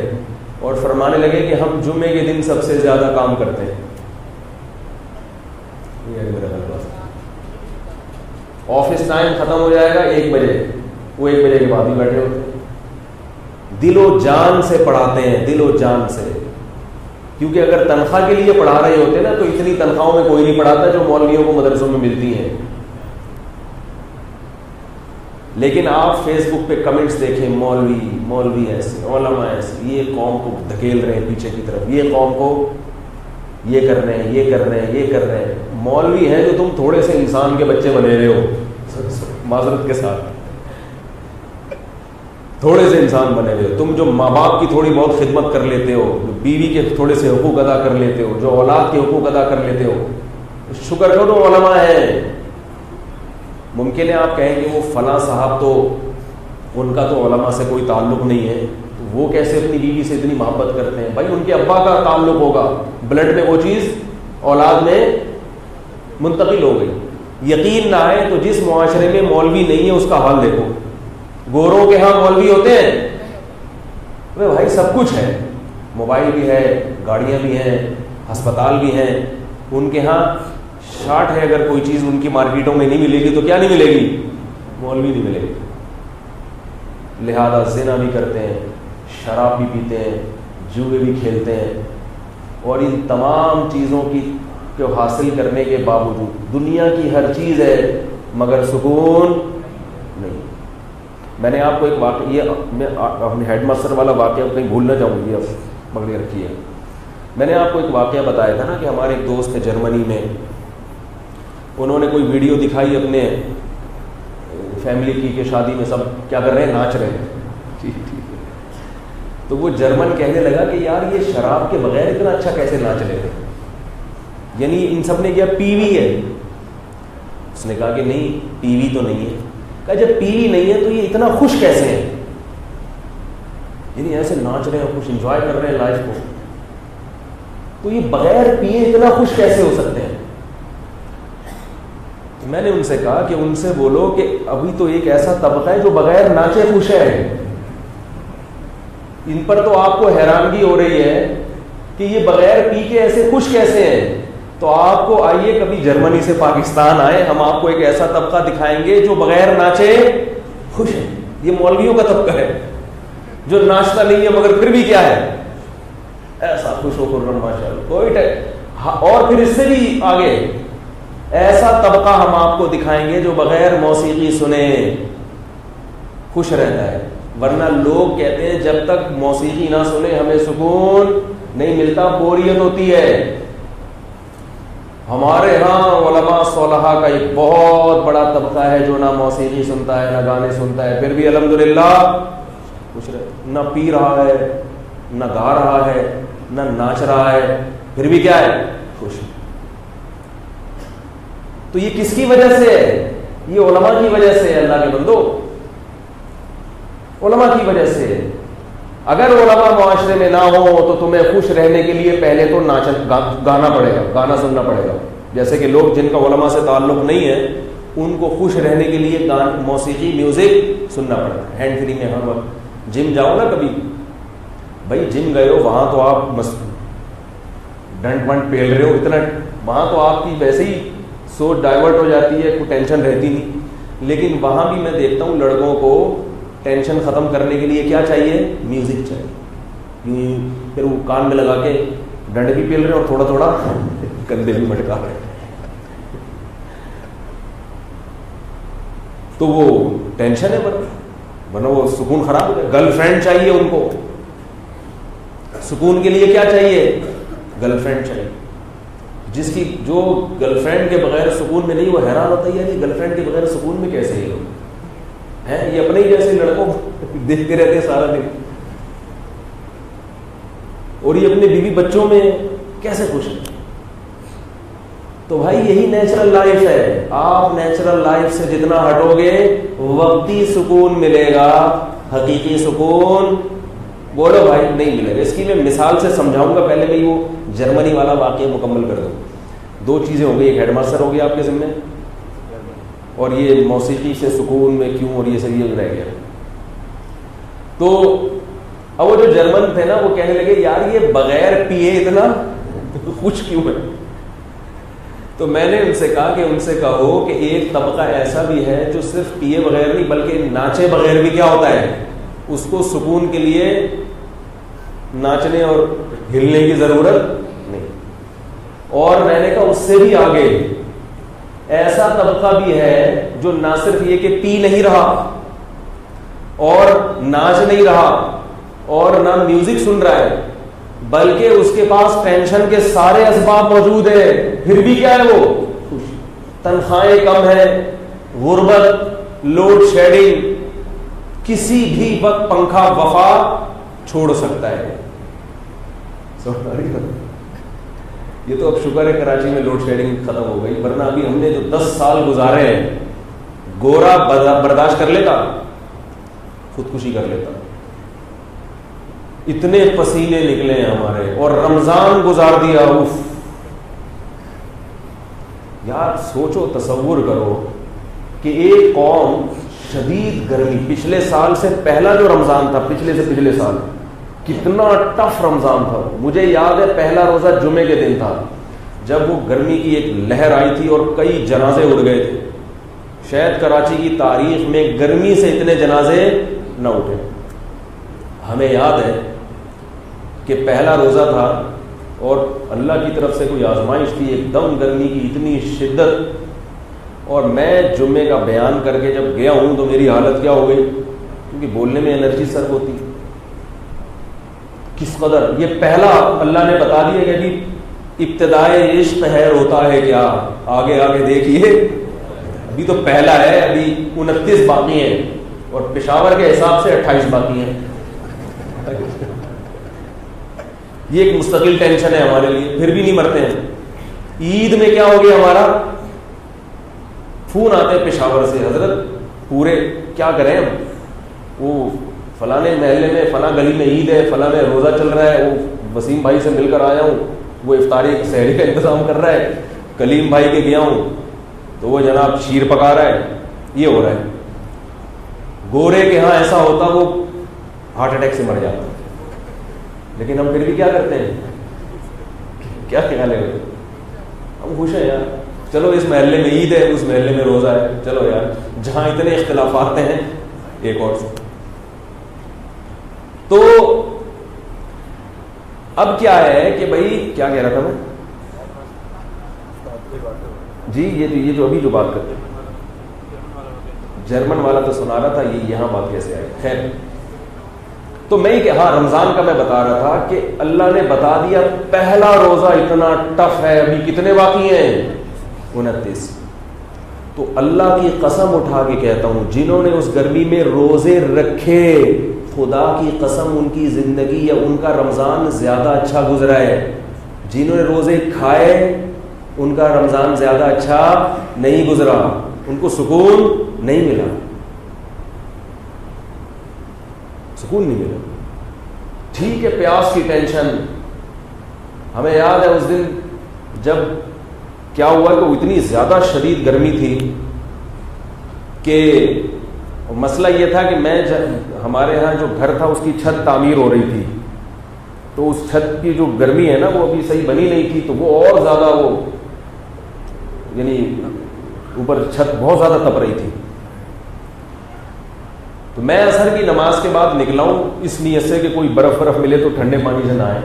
اور فرمانے لگے کہ ہم جمعے کے دن سب سے زیادہ کام کرتے ہیں. آفس ٹائم ختم ہو جائے گا 1 بجے، وہ 1 بجے کے بعد ہی بیٹھے ہوتے ہیں. دل و جان سے پڑھاتے ہیں، دل و جان سے. کیونکہ اگر تنخواہ کے لیے پڑھا رہے ہوتے نا تو اتنی تنخواہوں میں کوئی نہیں پڑھاتا جو مولویوں کو مدرسوں میں ملتی ہیں. لیکن آپ فیس بک پہ کمنٹس دیکھیں، مولوی ایسے، علماء ایسے، یہ قوم کو دھکیل رہے ہیں پیچھے کی طرف، یہ قوم کو یہ کر رہے ہیں، یہ کر رہے ہیں، یہ کر رہے ہیں. مولوی ہیں جو تم تھوڑے سے انسان کے بچے بنے رہے ہو، معذرت کے ساتھ تھوڑے سے انسان بنے ہوئے. تم جو ماں باپ کی تھوڑی بہت خدمت کر لیتے ہو، بیوی کے تھوڑے سے حقوق ادا کر لیتے ہو، جو اولاد کے حقوق ادا کر لیتے ہو، شکر کرو علماء ہیں. ممکن ہے آپ کہیں کہ وہ فلاں صاحب تو ان کا تو علماء سے کوئی تعلق نہیں ہے، وہ کیسے اپنی بیوی سے اتنی محبت کرتے ہیں؟ بھائی ان کے ابا کا تعلق ہوگا، بلڈ میں وہ چیز اولاد میں منتقل ہو گئی. یقین نہ آئے تو جس معاشرے میں مولوی نہیں ہے اس کا حال دیکھو. گوروں کے ہاں مولوی ہوتے ہیں، بھائی سب کچھ ہے، موبائل بھی ہے، گاڑیاں بھی ہیں، ہسپتال بھی ہیں. ان کے ہاں شارٹ ہے، اگر کوئی چیز ان کی مارکیٹوں میں نہیں ملے گی تو کیا نہیں ملے گی؟ مولوی نہیں ملے گی. لہذا زنا بھی کرتے ہیں، شراب بھی پیتے ہیں، جوئے بھی کھیلتے ہیں، اور ان تمام چیزوں کو حاصل کرنے کے باوجود دنیا کی ہر چیز ہے مگر سکون نہیں. میں نے آپ کو ایک واقعہ، یہ میں اپنے ہیڈ ماسٹر والا واقعہ کہیں بھول نہ جاؤں گی، اب پکڑے رکھیے. میں نے آپ کو ایک واقعہ بتایا تھا نا کہ ہمارے ایک دوست ہیں جرمنی میں، انہوں نے کوئی ویڈیو دکھائی اپنے فیملی کی کہ شادی میں سب کیا کر رہے ہیں؟ ناچ رہے ہیں. تو وہ جرمن کہنے لگا کہ یار یہ شراب کے بغیر اتنا اچھا کیسے ناچ رہے تھے؟ یعنی ان سب نے کیا پی وی ہے؟ اس نے کہا کہ نہیں پی وی تو نہیں ہے. کہا جب پی وی نہیں ہے تو یہ اتنا خوش کیسے ہیں؟ یعنی ایسے ناچ رہے ہیں، خوش انجوائے کر رہے ہیں لائف کو، تو یہ بغیر پیے اتنا خوش کیسے ہو سکتے ہیں؟ میں نے ان سے کہا کہ ان سے بولو کہ ابھی تو ایک ایسا طبقہ ہے جو بغیر ناچے خوش ہے. ان پر تو آپ کو حیرانگی ہو رہی ہے کہ یہ بغیر پی کے ایسے خوش کیسے ہیں. تو آپ کو آئیے کبھی جرمنی سے پاکستان آئے, ہم آپ کو ایک ایسا طبقہ دکھائیں گے جو بغیر ناچے خوش ہے. یہ مولویوں کا طبقہ ہے جو ناچتا نہیں ہے مگر پھر بھی کیا ہے, ایسا خوش ہو خرم ماشاء اللہ کوئی. اور پھر اس سے بھی آگے ایسا طبقہ ہم آپ کو دکھائیں گے جو بغیر موسیقی سنے خوش رہتا ہے. ورنہ لوگ کہتے ہیں جب تک موسیقی نہ سنے ہمیں سکون نہیں ملتا, بوریت ہوتی ہے. ہمارے ہاں علماء صالحہ کا ایک بہت بڑا طبقہ ہے جو نہ موسیقی سنتا ہے نہ گانے سنتا ہے, پھر بھی الحمدللہ خوش رہے. نہ پی رہا ہے نہ گا رہا ہے نہ ناچ رہا ہے, پھر بھی کیا ہے, خوش. تو یہ کس کی وجہ سے ہے؟ یہ علماء کی وجہ سے ہے. اللہ کے بندو, علماء کی وجہ سے. اگر علماء معاشرے میں نہ ہو تو تمہیں خوش رہنے کے لیے پہلے تو گانا پڑے گا, گانا سننا پڑے گا. جیسے کہ لوگ جن کا علماء سے تعلق نہیں ہے ان کو خوش رہنے کے لیے موسیقی میوزک سننا پڑتا ہے. ہینڈ فری میں ہر وقت جم جاؤ نا کبھی, بھائی جم گئے ہو وہاں تو آپ ڈنٹ ونٹ پیل رہے ہو اتنا, وہاں تو آپ کی ویسے ہی سوچ ڈائیورٹ ہو جاتی ہے, کوئی ٹینشن رہتی نہیں. لیکن وہاں بھی میں دیکھتا ہوں لڑکوں کو ٹینشن ختم کرنے کے لیے کیا چاہیے, میوزک چاہیے. پھر وہ کان میں لگا کے ڈنڈ بھی پیل رہے ہیں اور تھوڑا تھوڑا کندھے بھی مٹکا رہے ہیں. تو وہ ٹینشن ہے, ورنہ وہ سکون خراب ہو جائے. گرل فرینڈ چاہیے ان کو, سکون کے لیے کیا چاہیے, گرل فرینڈ چاہیے. جس کی جو گرل فرینڈ کے بغیر سکون میں نہیں وہ حیران ہوتا ہے یار گرل فرینڈ کے بغیر سکون میں کیسے ہی لوگ ہیں. یہ اپنے ہی جیسے لڑکوں دیکھتے رہتے ہیں سارا دن, اور یہ اپنے بیوی بچوں میں کیسے خوش ہیں. تو بھائی یہی نیچرل لائف ہے. آپ نیچرل لائف سے جتنا ہٹو گے وقتی سکون ملے گا, حقیقی سکون بولو بھائی نہیں ملے گا. اس کی میں مثال سے سمجھاؤں گا, پہلے میں وہ جرمنی والا واقعہ مکمل کر دوں. 2 چیزیں ہو گئی, ایک ہیڈ ماسٹر ہو گیا آپ کے ذمہ, اور یہ موسیقی سے سکون میں کیوں اور یہ سب یہ رہ گیا. تو اب وہ جو جرمن تھے نا وہ کہنے لگے یار یہ بغیر پیے اتنا خوش کیوں ہے. تو میں نے ان سے کہا کہ ان سے کہو کہ ایک طبقہ ایسا بھی ہے جو صرف پیے بغیر نہیں بلکہ ناچے بغیر بھی کیا ہوتا ہے, اس کو سکون کے لیے ناچنے اور ہلنے کی ضرورت نہیں. اور میں نے کہا اس سے بھی آگے ایسا طبقہ بھی ہے جو نہ صرف یہ کہ پی نہیں رہا اور ناچ نہیں رہا اور نہ میوزک سن رہا ہے بلکہ اس کے پاس ٹینشن کے سارے اسباب موجود ہیں, پھر بھی کیا ہے وہ خوش. تنخواہیں کم ہیں, غربت, لوڈ شیڈنگ, کسی بھی وقت پنکھا وفا چھوڑ سکتا ہے. یہ تو اب شکر ہے کراچی میں لوڈ شیڈنگ ختم ہو گئی, ورنہ ابھی ہم نے جو 10 سال گزارے ہیں گورا برداشت کر لیتا, خودکشی کر لیتا. اتنے پسینے نکلے ہیں ہمارے, اور رمضان گزار دیا. اوف یار سوچو, تصور کرو کہ ایک قوم شدید گرمی, پچھلے سال سے پہلا جو رمضان تھا, پچھلے سے پچھلے سال کتنا ٹف رمضان تھا. مجھے یاد ہے پہلا روزہ جمعے کے دن تھا جب وہ گرمی کی ایک لہر آئی تھی اور کئی جنازے اڑ گئے تھے. شاید کراچی کی تاریخ میں گرمی سے اتنے جنازے نہ اٹھے. ہمیں یاد ہے کہ پہلا روزہ تھا اور اللہ کی طرف سے کوئی آزمائش تھی, ایک دم گرمی کی اتنی شدت, اور میں جمعے کا بیان کر کے جب گیا ہوں تو میری حالت کیا ہو گئی, کیونکہ بولنے میں انرجی سرف ہوتی. کس قدر یہ پہلا اللہ نے بتا دیا کہ ابھی ابتدائے عشق ہے ہوتا ہے کیا, آگے آگے دیکھیے. ابھی تو پہلا ہے, ابھی 29 باقی ہیں اور پشاور کے حساب سے 28 باقی ہیں. یہ ایک مستقل ٹینشن ہے ہمارے لیے, پھر بھی نہیں مرتے ہیں. عید میں کیا ہو گیا ہمارا, فون آتے ہیں پشاور سے, حضرت پورے کیا کریں ہم, وہ فلانے محلے میں فلاں گلی میں عید ہے, فلاں میں روزہ چل رہا ہے, وہ وسیم بھائی سے مل کر آیا ہوں, وہ افطاری سحری کا انتظام کر رہا ہے, کلیم بھائی کے گیا ہوں تو وہ جناب شیر پکا رہا ہے, یہ ہو رہا ہے. گورے کے ہاں ایسا ہوتا وہ ہارٹ اٹیک سے مر جاتا, لیکن ہم پھر بھی کیا کرتے ہیں, کیا خیال ہے؟ ہم خوش ہیں یار، چلو اس محلے میں عید ہے، اس محلے میں روزہ ہے، چلو یار جہاں اتنے اختلافات ہیں ایک اور سے. تو اب کیا ہے کہ بھائی کیا کہہ رہا تھا میں جی، یہ جو ابھی جو بات کرتے ہیں جرمن والا تو سنا رہا تھا، یہ یہاں بات کیسے آئی؟ خیر، تو میں ہاں رمضان کا میں بتا رہا تھا کہ اللہ نے بتا دیا پہلا روزہ اتنا ٹف ہے، ابھی کتنے باقی ہیں؟ 29. تو اللہ کی قسم اٹھا کے کہتا ہوں جنہوں نے اس گرمی میں روزے رکھے، خدا کی قسم ان کی زندگی یا ان کا رمضان زیادہ اچھا گزرا ہے. جنہوں نے روزے کھائے ان کا رمضان زیادہ اچھا نہیں گزرا، ان کو سکون نہیں ملا، سکون نہیں ملا. ٹھیک ہے پیاس کی ٹینشن، ہمیں یاد ہے اس دن جب کیا ہوا کہ اتنی زیادہ شدید گرمی تھی کہ مسئلہ یہ تھا کہ میں ہمارے ہاں جو گھر تھا اس کی چھت تعمیر ہو رہی تھی، تو اس چھت کی جو گرمی ہے نا وہ ابھی صحیح بنی نہیں تھی، تو وہ اور زیادہ وہ یعنی اوپر چھت بہت زیادہ تپ رہی تھی. تو میں عصر کی نماز کے بعد نکلا ہوں اس نیت سے کہ کوئی برف ملے تو ٹھنڈے پانی سے نہائے.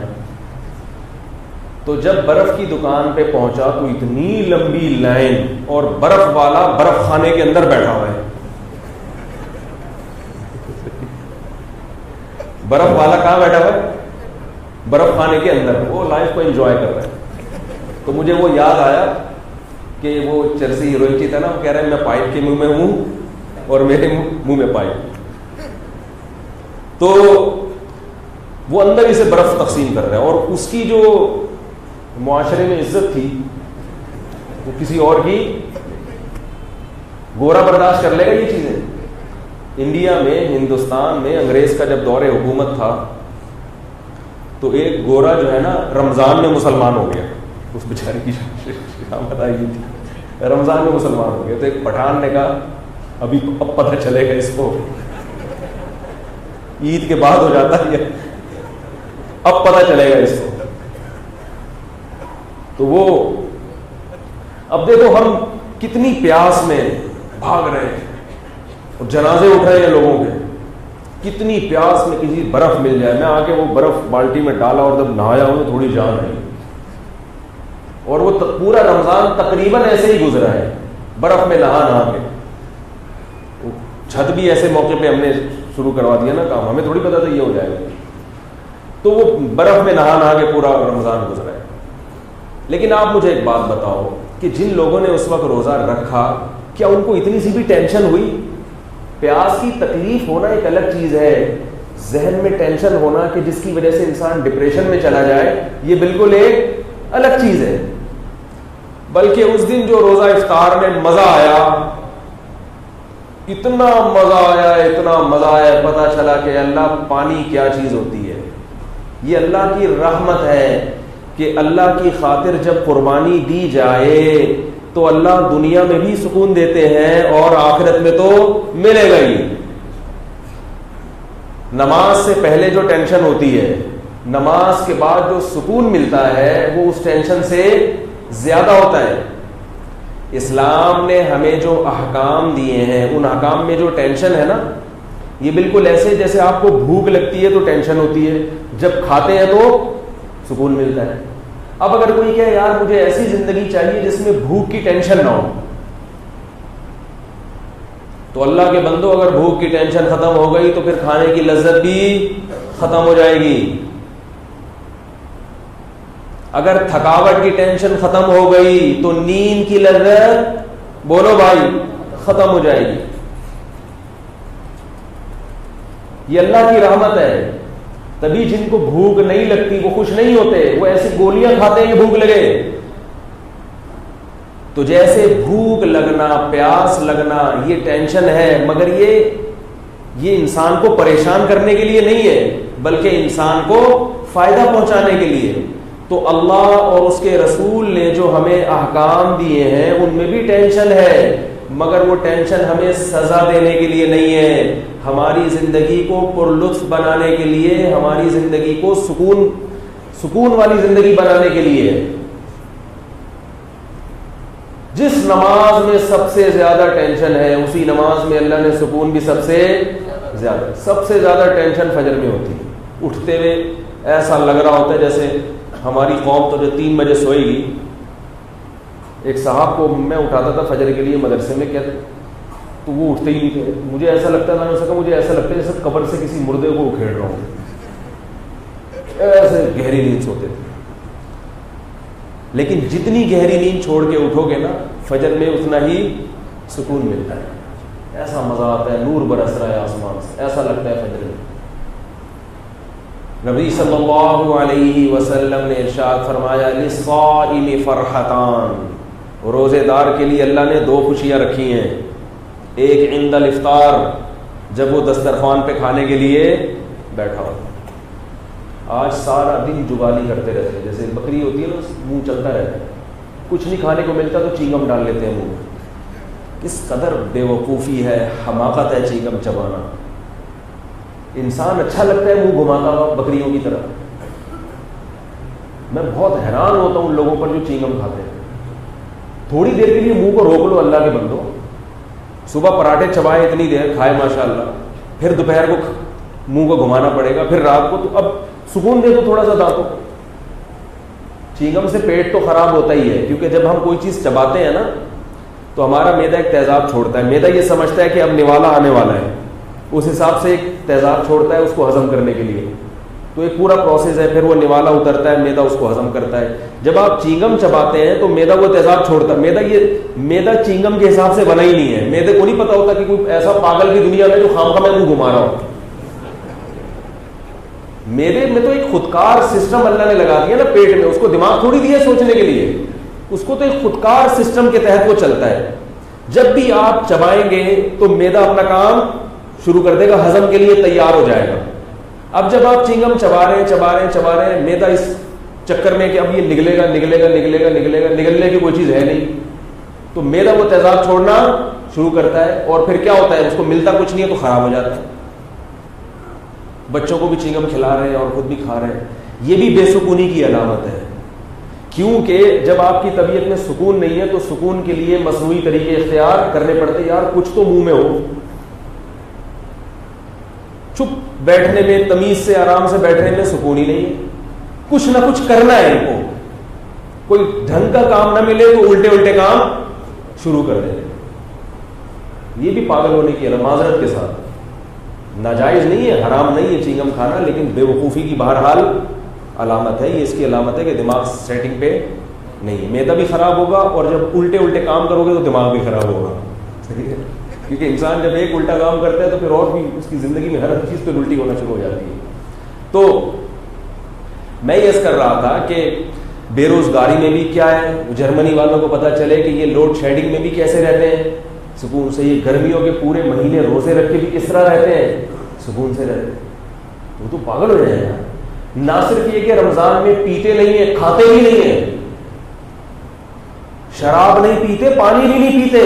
تو جب برف کی دکان پہ پہنچا تو اتنی لمبی لائن، اور برف والا برف خانے کے اندر بیٹھا ہوا ہے. برف والا کہاں بیٹھا ہوا ہے؟ برف خانے کے اندر، وہ لائف کو انجوائے کر رہا ہے. تو مجھے وہ یاد آیا کہ وہ چرسی ہیروئن کی تھا نا، وہ کہہ رہے ہیں میں پائپ کے منہ میں ہوں اور میرے منہ میں پائپ. تو وہ اندر ہی سے برف تقسیم کر رہا ہے، اور اس کی جو معاشرے میں عزت تھی وہ کسی اور کی، گورا برداشت کر لے گا یہ چیزیں؟ انڈیا میں، ہندوستان میں انگریز کا جب دور حکومت تھا تو ایک گورا جو ہے نا رمضان میں مسلمان ہو گیا، اس بیچارے کی شامت آئی تھی، رمضان میں مسلمان ہو گیا. تو ایک پٹھان نے کہا اب پتہ چلے گا اس کو، عید کے بعد ہو جاتا ہے اب پتہ چلے گا اس کو. تو وہ اب دیکھو ہم کتنی پیاس میں بھاگ رہے ہیں اور جنازے اٹھ رہے ہیں لوگوں کے، کتنی پیاس میں کسی برف مل جائے. میں آ کے وہ برف بالٹی میں ڈالا اور جب نہایا ہوں تھوڑی جان آئی. اور وہ پورا رمضان تقریباً ایسے ہی گزرا ہے، برف میں نہا کے. چھت بھی ایسے موقع پہ ہم نے شروع کروا دیا نا کام، ہمیں تھوڑی پتا تھا یہ ہو جائے گا. تو وہ برف میں نہا کے پورا رمضان گزرا ہے. لیکن آپ مجھے ایک بات بتاؤ کہ جن لوگوں نے اس وقت روزہ رکھا، کیا ان کو اتنی سی بھی ٹینشن ہوئی؟ پیاس کی تکلیف ہونا ایک الگ چیز ہے، ذہن میں ٹینشن ہونا کہ جس کی وجہ سے انسان ڈپریشن میں چلا جائے، یہ بالکل ایک الگ چیز ہے. بلکہ اس دن جو روزہ افطار میں مزہ آیا، اتنا مزہ آیا، اتنا مزہ آیا، پتہ چلا کہ اللہ پانی کیا چیز ہوتی ہے. یہ اللہ کی رحمت ہے کہ اللہ کی خاطر جب قربانی دی جائے تو اللہ دنیا میں بھی سکون دیتے ہیں اور آخرت میں تو ملے گا ہی. نماز سے پہلے جو ٹینشن ہوتی ہے، نماز کے بعد جو سکون ملتا ہے وہ اس ٹینشن سے زیادہ ہوتا ہے. اسلام نے ہمیں جو احکام دیے ہیں ان احکام میں جو ٹینشن ہے نا، یہ بالکل ایسے جیسے آپ کو بھوک لگتی ہے تو ٹینشن ہوتی ہے، جب کھاتے ہیں تو سکون ملتا ہے. اب اگر کوئی کہے یار مجھے ایسی زندگی چاہیے جس میں بھوک کی ٹینشن نہ ہو، تو اللہ کے بندو اگر بھوک کی ٹینشن ختم ہو گئی تو پھر کھانے کی لذت بھی ختم ہو جائے گی. اگر تھکاوٹ کی ٹینشن ختم ہو گئی تو نیند کی لذت بولو بھائی ختم ہو جائے گی. یہ اللہ کی رحمت ہے. تبھی جن کو بھوک نہیں لگتی وہ خوش نہیں ہوتے، وہ ایسی گولیاں کھاتے ہیں کہ بھوک لگے. تو جیسے بھوک لگنا، پیاس لگنا یہ ٹینشن ہے، مگر یہ انسان کو پریشان کرنے کے لیے نہیں ہے بلکہ انسان کو فائدہ پہنچانے کے لیے. تو اللہ اور اس کے رسول نے جو ہمیں احکام دیے ہیں ان میں بھی ٹینشن ہے، مگر وہ ٹینشن ہمیں سزا دینے کے لیے نہیں ہے، ہماری زندگی کو پر لطف بنانے کے لیے، ہماری زندگی کو سکون سکون والی زندگی بنانے کے لیے ہے. جس نماز میں سب سے زیادہ ٹینشن ہے اسی نماز میں اللہ نے سکون بھی سب سے زیادہ ٹینشن فجر میں ہوتی ہے. اٹھتے ہوئے ایسا لگ رہا ہوتا ہے جیسے ہماری قوم تو جو 3 بجے سوئے گی. ایک صاحب کو میں اٹھاتا تھا فجر کے لیے مدرسے میں, کہتے تو وہ اٹھتے ہی نہیں تھے. مجھے ایسا لگتا تھا, مجھے ایسا لگتا ہے جیسے قبر سے کسی مردے کو اکھیڑ رہا ہوں, ایسے گہری نیند سوتے تھے. لیکن جتنی گہری نیند چھوڑ کے اٹھو گے نا فجر میں اتنا ہی سکون ملتا ہے. ایسا مزہ آتا ہے, نور برس رہا ہے آسمان سے, ایسا لگتا ہے فجر میں. نبی صلی اللہ علیہ وسلم نے ارشاد فرمایا للصائم فرحتان, روزے دار کے لیے اللہ نے 2 خوشیاں رکھی ہیں. ایک عند الافطار, جب وہ دسترخوان پہ کھانے کے لیے بیٹھا ہو. آج سارا دن جگالی کرتے رہتے ہیں, جیسے بکری ہوتی ہے نا منہ چلتا رہتا ہے, کچھ نہیں کھانے کو ملتا تو چینگم ڈال لیتے ہیں منہ میں. کس قدر بے وقوفی ہے, حماقت ہے چینگم چبانا. انسان اچھا لگتا ہے منہ گھماتا ہوا بکریوں کی طرح. میں بہت حیران ہوتا ہوں ان لوگوں پر جو چینگم کھاتے ہیں. تھوڑی دیر کے لیے منہ کو روک لو اللہ کے بندو. صبح پراٹھے چبائے اتنی دیر کھائے ماشاءاللہ, پھر دوپہر کو منہ کو گھمانا پڑے گا, پھر رات کو, تو اب سکون دے دو تھوڑا سا دانتوں کو. چینگم سے پیٹ تو خراب ہوتا ہی ہے, کیونکہ جب ہم کوئی چیز چباتے ہیں نا تو ہمارا معدہ ایک تیزاب چھوڑتا ہے. معدہ یہ سمجھتا ہے کہ اب نوالا آنے والا ہے, اس حساب سے ایک تیزاب چھوڑتا ہے اس کو ہضم کرنے کے لیے. تو ایک پورا پروسیس ہے, پھر وہ نوالا اترتا ہے, معدہ اس کو ہضم کرتا ہے. جب آپ چینگم چباتے ہیں تو معدہ وہ تیزاب چھوڑتا ہے. معدہ چینگم کے حساب سے بنا ہی نہیں ہے. معدے کو نہیں پتا ہوتا کہ کوئی ایسا پاگل کی دنیا میں جو خام میں منہ گھما رہا ہوں. میرے میں تو ایک خودکار سسٹم اللہ نے لگا دیا نا پیٹ میں, اس کو دماغ تھوڑی دیا سوچنے کے لیے, اس کو تو ایک خودکار سسٹم کے تحت وہ چلتا ہے. جب بھی آپ چبائیں گے تو معدہ اپنا کام شروع کر دے گا, ہضم کے لیے تیار ہو جائے گا. اب جب آپ چنگم چبا رہے ہیں معدہ اس چکر میں کہ اب یہ نگلنے کی کوئی چیز ہے نہیں, تو معدہ وہ تیزاب چھوڑنا شروع کرتا ہے. اور پھر کیا ہوتا ہے, اس کو ملتا کچھ نہیں ہے تو خراب ہو جاتا ہے. بچوں کو بھی چنگم کھلا رہے ہیں اور خود بھی کھا رہے ہیں. یہ بھی بے سکونی کی علامت ہے, کیونکہ جب آپ کی طبیعت میں سکون نہیں ہے تو سکون کے لیے مصنوعی طریقے اختیار کرنے پڑتے. یار کچھ تو منہ میں ہو, چپ بیٹھنے میں, تمیز سے آرام سے بیٹھنے میں سکون ہی نہیں ہے. کچھ نہ کچھ کرنا ہے ان کو, کوئی ڈھنگ کا کام نہ ملے تو الٹے کام شروع کر دیں. یہ بھی پاگل ہونے کی علامت, معذرت کے ساتھ ناجائز نہیں ہے, حرام نہیں ہے چنگم کھانا, لیکن بے وقوفی کی بہرحال علامت ہے. یہ اس کی علامت ہے کہ دماغ سیٹنگ پہ نہیں ہے. معدہ بھی خراب ہوگا, اور جب الٹے کام کرو گے تو دماغ بھی خراب ہوگا. کیونکہ انسان جب ایک الٹا کام کرتا ہے تو پھر اور بھی اس کی زندگی میں ہر چیز پہ الٹی ہونا شروع ہو جاتی ہے. تو میں یہ کر رہا تھا کہ بے روزگاری میں بھی کیا ہے, جرمنی والوں کو پتہ چلے کہ یہ لوڈ شیڈنگ میں بھی کیسے رہتے ہیں سکون سے. یہ گرمیوں کے پورے مہینے روزے رکھ کے بھی کس طرح رہتے ہیں, سکون سے رہتے ہیں. وہ تو پاگل ہو جائے گا. نہ صرف یہ کہ رمضان میں پیتے نہیں ہیں, کھاتے بھی نہیں ہیں, شراب نہیں پیتے, پانی بھی نہیں پیتے.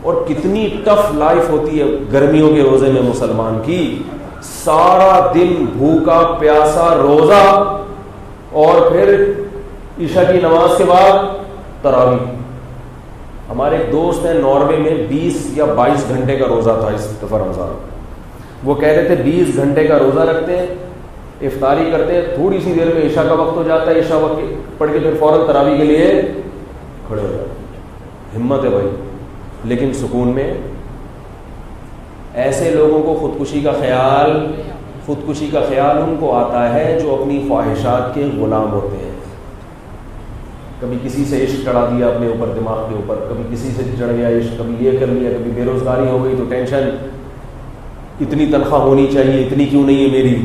اور کتنی ٹف لائف ہوتی ہے گرمیوں کے روزے میں مسلمان کی. سارا دن بھوکا پیاسا روزہ, اور پھر عشاء کی نماز کے بعد تراویح. ہمارے ایک دوست ہیں ناروے میں, 20 یا 22 گھنٹے کا روزہ تھا اس دفعہ رمضان. وہ کہہ رہے تھے 20 گھنٹے کا روزہ رکھتے ہیں, افطاری کرتے ہیں, تھوڑی سی دیر میں عشاء کا وقت ہو جاتا ہے, عشاء وقت پڑھ کے پھر فوراً تراویح کے لیے کھڑے ہو جاتے ہیں. ہمت ہے بھائی. لیکن سکون میں ایسے لوگوں کو خودکشی کا خیال ان کو آتا ہے جو اپنی خواہشات کے غلام ہوتے ہیں. کبھی کسی سے عشق چڑھا دیا اپنے اوپر, دماغ کے اوپر, کبھی کسی سے چڑھ گیا عشق, کبھی یہ کر لیا, کبھی بے روزگاری ہو گئی تو ٹینشن, اتنی تنخواہ ہونی چاہیے, اتنی کیوں نہیں ہے میری,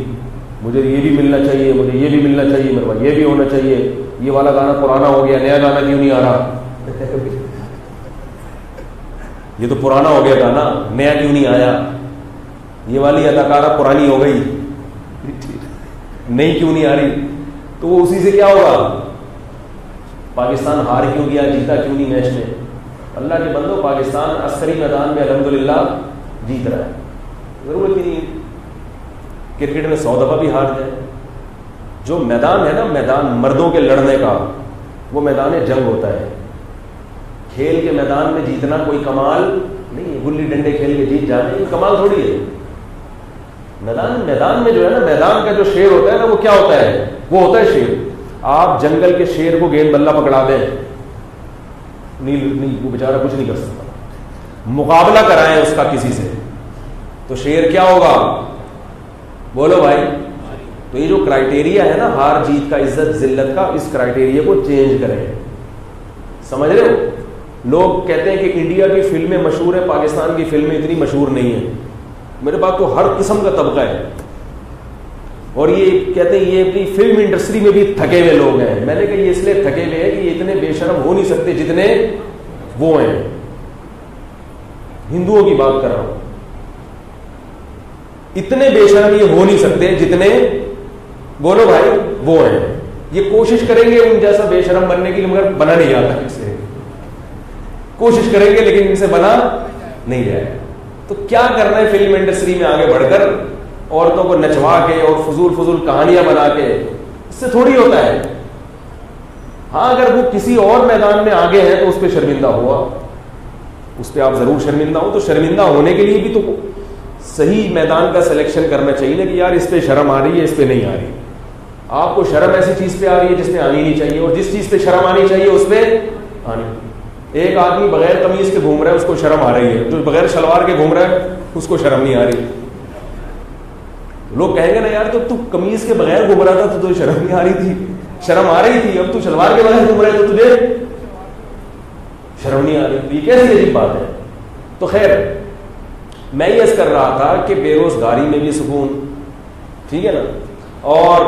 مجھے یہ بھی ملنا چاہیے, مجھے یہ بھی ملنا چاہیے, میرے پاس یہ بھی ہونا چاہیے, یہ والا گانا پرانا ہو گیا, نیا گانا کیوں نہیں آ رہا, یہ تو پرانا ہو گیا گانا, نیا کیوں نہیں آیا, یہ والی اداکارہ پرانی ہو گئی, نئی کیوں نہیں آ رہی. تو وہ اسی سے کیا ہوگا, پاکستان ہار کیوں گیا, جیتا کیوں نہیں میچ میں. اللہ کے بندو, پاکستان عسکری میدان میں الحمدللہ جیت رہا ہے. ضرورت ہی نہیں کرکٹ میں 100 دفعہ بھی ہار جائے. جو میدان ہے نا میدان مردوں کے لڑنے کا، وہ میدان جنگ ہوتا ہے. کھیل کے میدان میں جیتنا کوئی کمال نہیں ہے، گلی ڈنڈے کھیل کے جیت جانے یہ کمال تھوڑی ہے. میدان میں جو ہے نا میدان کا جو شیر ہوتا ہے نا وہ کیا ہوتا ہے؟ وہ ہوتا ہے شیر. آپ جنگل کے شیر کو گیند بلہ پکڑا دیں نہیں وہ بیچارہ کچھ نہیں کر سکتا. مقابلہ کرائیں اس کا کسی سے تو شیر کیا ہوگا؟ بولو بھائی. تو یہ جو کرائٹیریا ہے نا ہار جیت کا، عزت ذلت کا، اس کرائٹیریا کو چینج کریں. سمجھ رہے ہو؟ لوگ کہتے ہیں کہ انڈیا کی فلمیں مشہور ہیں، پاکستان کی فلمیں اتنی مشہور نہیں ہیں. میرے پاس تو ہر قسم کا طبقہ ہے، اور یہ کہتے ہیں یہ اپنی فلم انڈسٹری میں بھی تھکے ہوئے لوگ ہیں. میں نے کہا یہ اس لیے تھکے ہوئے ہیں کہ یہ اتنے بے شرم ہو نہیں سکتے جتنے وہ ہیں. ہندوؤں کی بات کر رہا ہوں، اتنے بے شرم یہ ہو نہیں سکتے جتنے، بولو بھائی، وہ ہیں. یہ کوشش کریں گے ان جیسا بے شرم بننے کے لیے، مگر بنا نہیں جاتا. ان سے کوشش کریں گے لیکن ان سے بنا نہیں جائے. تو کیا کرنا ہے فلم انڈسٹری میں آگے بڑھ کر عورتوں کو نچوا کے اور فضول کہانیاں بنا کے؟ اس سے تھوڑی ہوتا ہے. ہاں اگر وہ کسی اور میدان میں آگے ہیں تو اس پہ شرمندہ ہوا، اس پہ آپ ضرور شرمندہ ہو. تو شرمندہ ہونے کے لیے بھی تو صحیح میدان کا سلیکشن کرنا چاہیے نا کہ یار اس پہ شرم آ رہی ہے، اس پہ نہیں آ رہی. آپ کو شرم ایسی چیز پہ آ رہی ہے جس پہ آنی نہیں چاہیے، اور جس چیز پہ شرم آنی چاہیے اس پہ آنی. ایک آدمی بغیر قمیض کے گھوم رہا ہے اس کو شرم آ رہی ہے، جو بغیر شلوار کے گھوم رہا ہے اس کو شرم نہیں آ رہی. لوگ کہیں گے نا یار تو قمیض کے بغیر گھوم رہا تھا تو شرم نہیں آ رہی تھی، شرم آ رہی تھی، اب تو شلوار کے بغیر گھوم رہا ہے تو تجھے شرم نہیں آ رہی. یہ کیسی عجیب بات ہے. تو خیر میں یہ کر رہا تھا کہ بے روزگاری میں بھی سکون، ٹھیک ہے نا، اور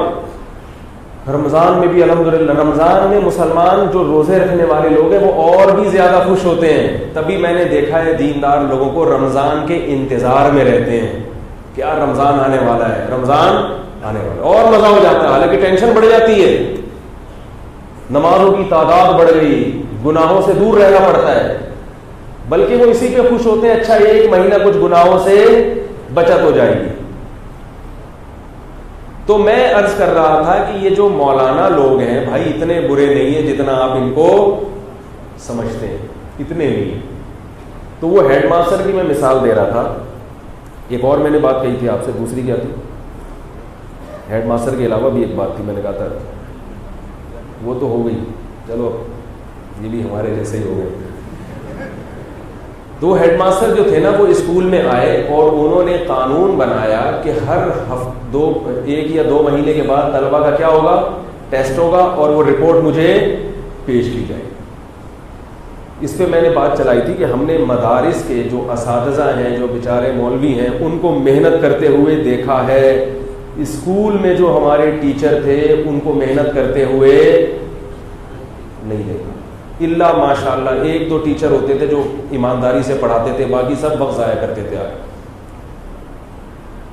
رمضان میں بھی الحمدللہ. رمضان میں مسلمان جو روزے رکھنے والے لوگ ہیں وہ اور بھی زیادہ خوش ہوتے ہیں. تبھی میں نے دیکھا ہے دیندار لوگوں کو رمضان کے انتظار میں رہتے ہیں کہ یار رمضان آنے والا ہے، رمضان آنے والا ہے، اور مزہ ہو جاتا ہے. حالانکہ ٹینشن بڑھ جاتی ہے، نمازوں کی تعداد بڑھ گئی، گناہوں سے دور رہنا پڑتا ہے، بلکہ وہ اسی پہ خوش ہوتے ہیں اچھا ایک مہینہ کچھ گناہوں سے بچت ہو جائے گی. تو میں عرض کر رہا تھا کہ یہ جو مولانا لوگ ہیں بھائی اتنے برے نہیں ہیں جتنا آپ ان کو سمجھتے ہیں، اتنے نہیں ہیں. تو وہ ہیڈ ماسٹر کی میں مثال دے رہا تھا. ایک اور میں نے بات کہی تھی آپ سے، دوسری کیا تھی؟ ہیڈ ماسٹر کے علاوہ بھی ایک بات تھی، میں نے کہا تھا وہ تو ہو گئی، چلو یہ بھی ہمارے جیسے ہی ہو گئے. دو ہیڈ ماسٹر جو تھے نا وہ اسکول میں آئے اور انہوں نے قانون بنایا کہ ہر ایک یا دو مہینے کے بعد طلبہ کا کیا ہوگا؟ ٹیسٹ ہوگا، اور وہ رپورٹ مجھے پیش کی جائے. اس پہ میں نے بات چلائی تھی کہ ہم نے مدارس کے جو اساتذہ ہیں، جو بیچارے مولوی ہیں، ان کو محنت کرتے ہوئے دیکھا ہے. اسکول میں جو ہمارے ٹیچر تھے ان کو محنت کرتے ہوئے نہیں دیکھا. اللہ ماشاء اللہ ایک دو ٹیچر ہوتے تھے جو ایمانداری سے پڑھاتے تھے، باقی سب وقت ضائع کرتے تھے.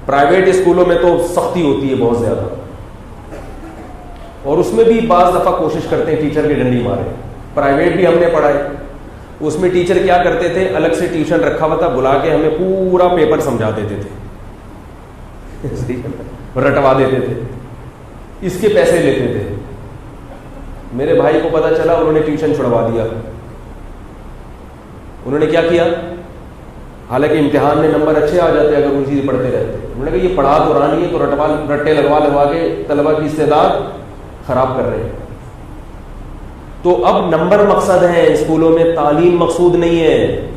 پرائیویٹ اسکولوں میں تو سختی ہوتی ہے بہت زیادہ، اور اس میں بھی بعض دفعہ کوشش کرتے ہیں ٹیچر کی ڈنڈی مارے. پرائیویٹ بھی ہم نے پڑھائے، اس میں ٹیچر کیا کرتے تھے، الگ سے ٹیوشن رکھا ہوا تھا، بلا کے ہمیں پورا پیپر سمجھا دیتے تھے، رٹوا دیتے تھے، اس کے پیسے لیتے تھے. میرے بھائی کو پتا چلا، انہوں نے ٹیوشن چھڑوا دیا. انہوں نے کیا کیا؟ حالانکہ امتحان میں نمبر اچھے آ جاتے اگر ان چیزیں پڑھتے رہتے. انہوں نے کہا یہ پڑھا تو رہا نہیں ہے تو رٹے لگوا کے طلبہ کی استعداد خراب کر رہے ہیں. تو اب نمبر مقصد ہے اسکولوں میں، تعلیم مقصود نہیں ہے.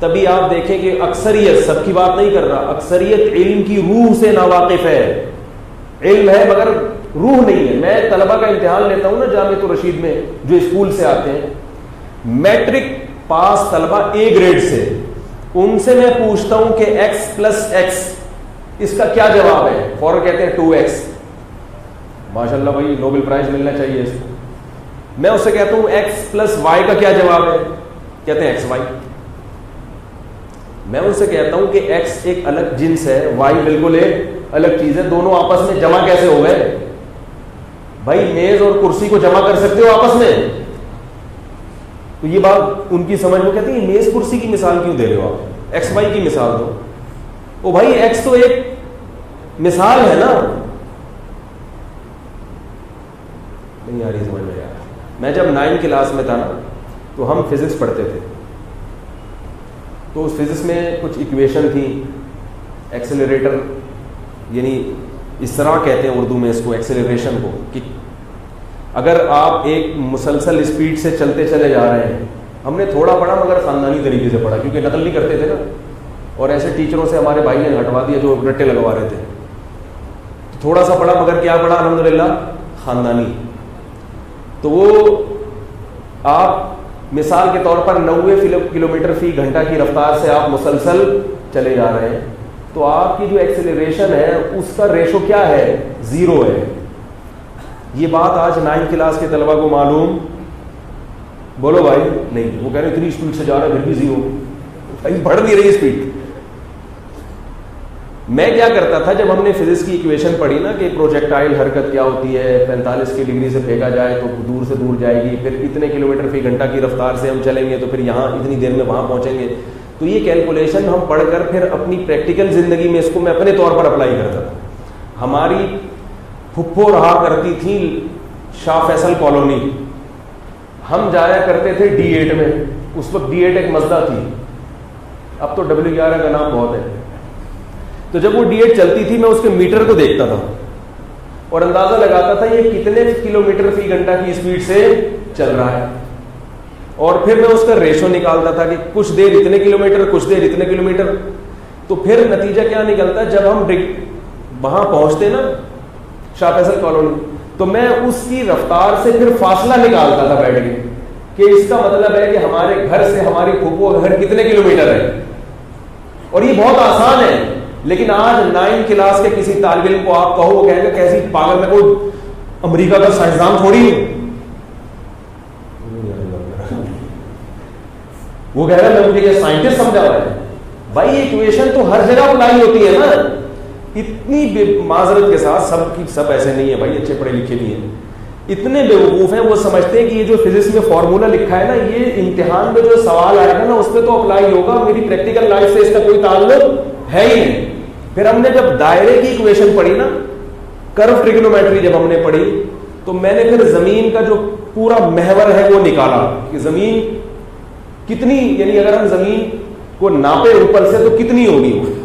تبھی آپ دیکھیں کہ اکثریت، سب کی بات نہیں کر رہا، اکثریت علم کی روح سے ناواقف ہے. علم ہے مگر روح نہیں ہے. میں طلبہ کا امتحان لیتا ہوں نا جامعۃ الرشید میں، جو اسکول سے آتے ہیں، میٹرک پاس طلبہ اے گریڈ سے، ان سے میں پوچھتا ہوں کہ ایکس پلس ایکس اس کا کیا جواب ہے؟ فوراً کہتے ہیں 2x. ماشاء اللہ بھائی نوبل پرائز ملنا چاہیے اس کو. میں اس سے کہتا ہوں ایکس پلس وائی کا کیا جواب ہے؟ کہتے ہیں XY. میں ان سے کہتا ہوں کہ ایکس ایک الگ جنس ہے، وائی بالکل ایک الگ چیز ہے، دونوں آپس میں جمع کیسے ہو گئے؟ بھائی میز اور کرسی کو جمع کر سکتے ہو آپس میں؟ تو یہ بات ان کی سمجھ میں، کہتے ہیں میز کرسی کی مثال کیوں دے رہے ہو آپ، XY کی مثال دو. او بھائی ایکس تو ایک مثال ہے نا. نہیں آ رہی سمجھ میں یار. میں جب 9 کلاس میں تھا نا تو ہم فزکس پڑھتے تھے, تو اس فزکس میں کچھ ایکویشن تھی, ایکسیلریٹر, یعنی اس طرح کہتے ہیں اردو میں اس کو ایکسیلریشن کو, کہ اگر آپ ایک مسلسل اسپیڈ سے چلتے چلے جا رہے ہیں, ہم نے تھوڑا پڑھا مگر خاندانی طریقے سے پڑھا کیونکہ نقل نہیں کرتے تھے نا, اور ایسے ٹیچروں سے ہمارے بھائی نے ہٹوا دیا جو رٹے لگوا رہے تھے, تھوڑا سا پڑھا مگر کیا پڑھا الحمدللہ خاندانی. تو وہ آپ مثال کے طور پر 90 کلومیٹر فی گھنٹہ کی رفتار سے آپ مسلسل چلے جا رہے ہیں, تو آپ کی جو ایکسیلریشن ہے اس کا ریشو کیا ہے, 0 ہے. یہ بات آج 9 کلاس کے طلبہ کو معلوم, بولو بھائی نہیں, وہ کہہ رہے اتنی اسپیڈ سے جا رہا ہے پھر بھی 0, بھائی بڑھ نہیں رہی اسپیڈ. میں کیا کرتا تھا جب ہم نے فزکس کی ایکویشن پڑھی نا کہ پروجیکٹائل حرکت کیا ہوتی ہے, 45 کی ڈگری سے پھینکا جائے تو دور سے دور جائے گی, پھر اتنے کلومیٹر فی گھنٹہ کی رفتار سے ہم چلیں گے تو پھر یہاں اتنی دیر میں وہاں پہنچیں گے, تو یہ کیلکولیشن ہم پڑھ کر پھر اپنی پریکٹیکل زندگی میں اس کو میں اپنے طور پر اپلائی کرتا تھا. ہماری پھپھو رہا کرتی تھی شاہ فیصل کالونی, ہم جایا کرتے تھے D8 میں, اس وقت D8 ایک مزدہ تھی, اب تو W11 کا نام بہت ہے. تو جب وہ D8 چلتی تھی میں اس کے میٹر کو دیکھتا تھا اور اندازہ لگاتا تھا یہ کتنے کلومیٹر فی گھنٹہ کی اسپیڈ سے چل رہا ہے, اور پھر میں اس کا ریشو نکالتا تھا کہ کچھ دیر اتنے کلومیٹر, کچھ دیر اتنے کلومیٹر. تو پھر نتیجہ کیا نکلتا, جب ہم وہاں پہنچتے نا شاہ فیصل کالونی, تو میں اس کی رفتار سے پھر فاصلہ نکالتا تھا بیٹھ کے کہ اس کا مطلب ہے کہ ہمارے گھر سے ہماری پھپھو کا گھر کتنے کلومیٹر ہے. اور یہ بہت آسان ہے, لیکن آج 9 کلاس کے کسی طالب علم کو آپ کہو, وہ کہیں گے کیسی پاگل, میں کوئی امریکہ کا سائنسدان تھوڑی ہوں. وہ کہہ رہا ہے میں مجھے کیا سائنٹسٹ سمجھا ہوا ہے. بھائی ایکویشن تو ہر جگہ اپلائی ہوتی ہے نا. اتنی معذرت کے ساتھ سب ایسے نہیں ہے بھائی, اچھے پڑھے لکھے بھی ہیں, اتنے بیوقوف ہیں وہ سمجھتے ہیں کہ یہ جو فزکس میں فارمولا لکھا ہے نا, یہ امتحان میں جو سوال آئے گا نا اس پہ تو اپلائی ہوگا, میری پریکٹیکل لائف سے اس کا کوئی تعلق ہے ہی نہیں. پھر ہم نے جب دائرے کی ایکویشن پڑھی نا, کرو ٹریگنومیٹری جب ہم نے پڑھی, تو میں نے پھر زمین کا جو پورا محور ہے وہ نکالا کہ زمین کتنی, یعنی اگر ہم زمین کو ناپے اوپر سے تو کتنی ہوگی وہ.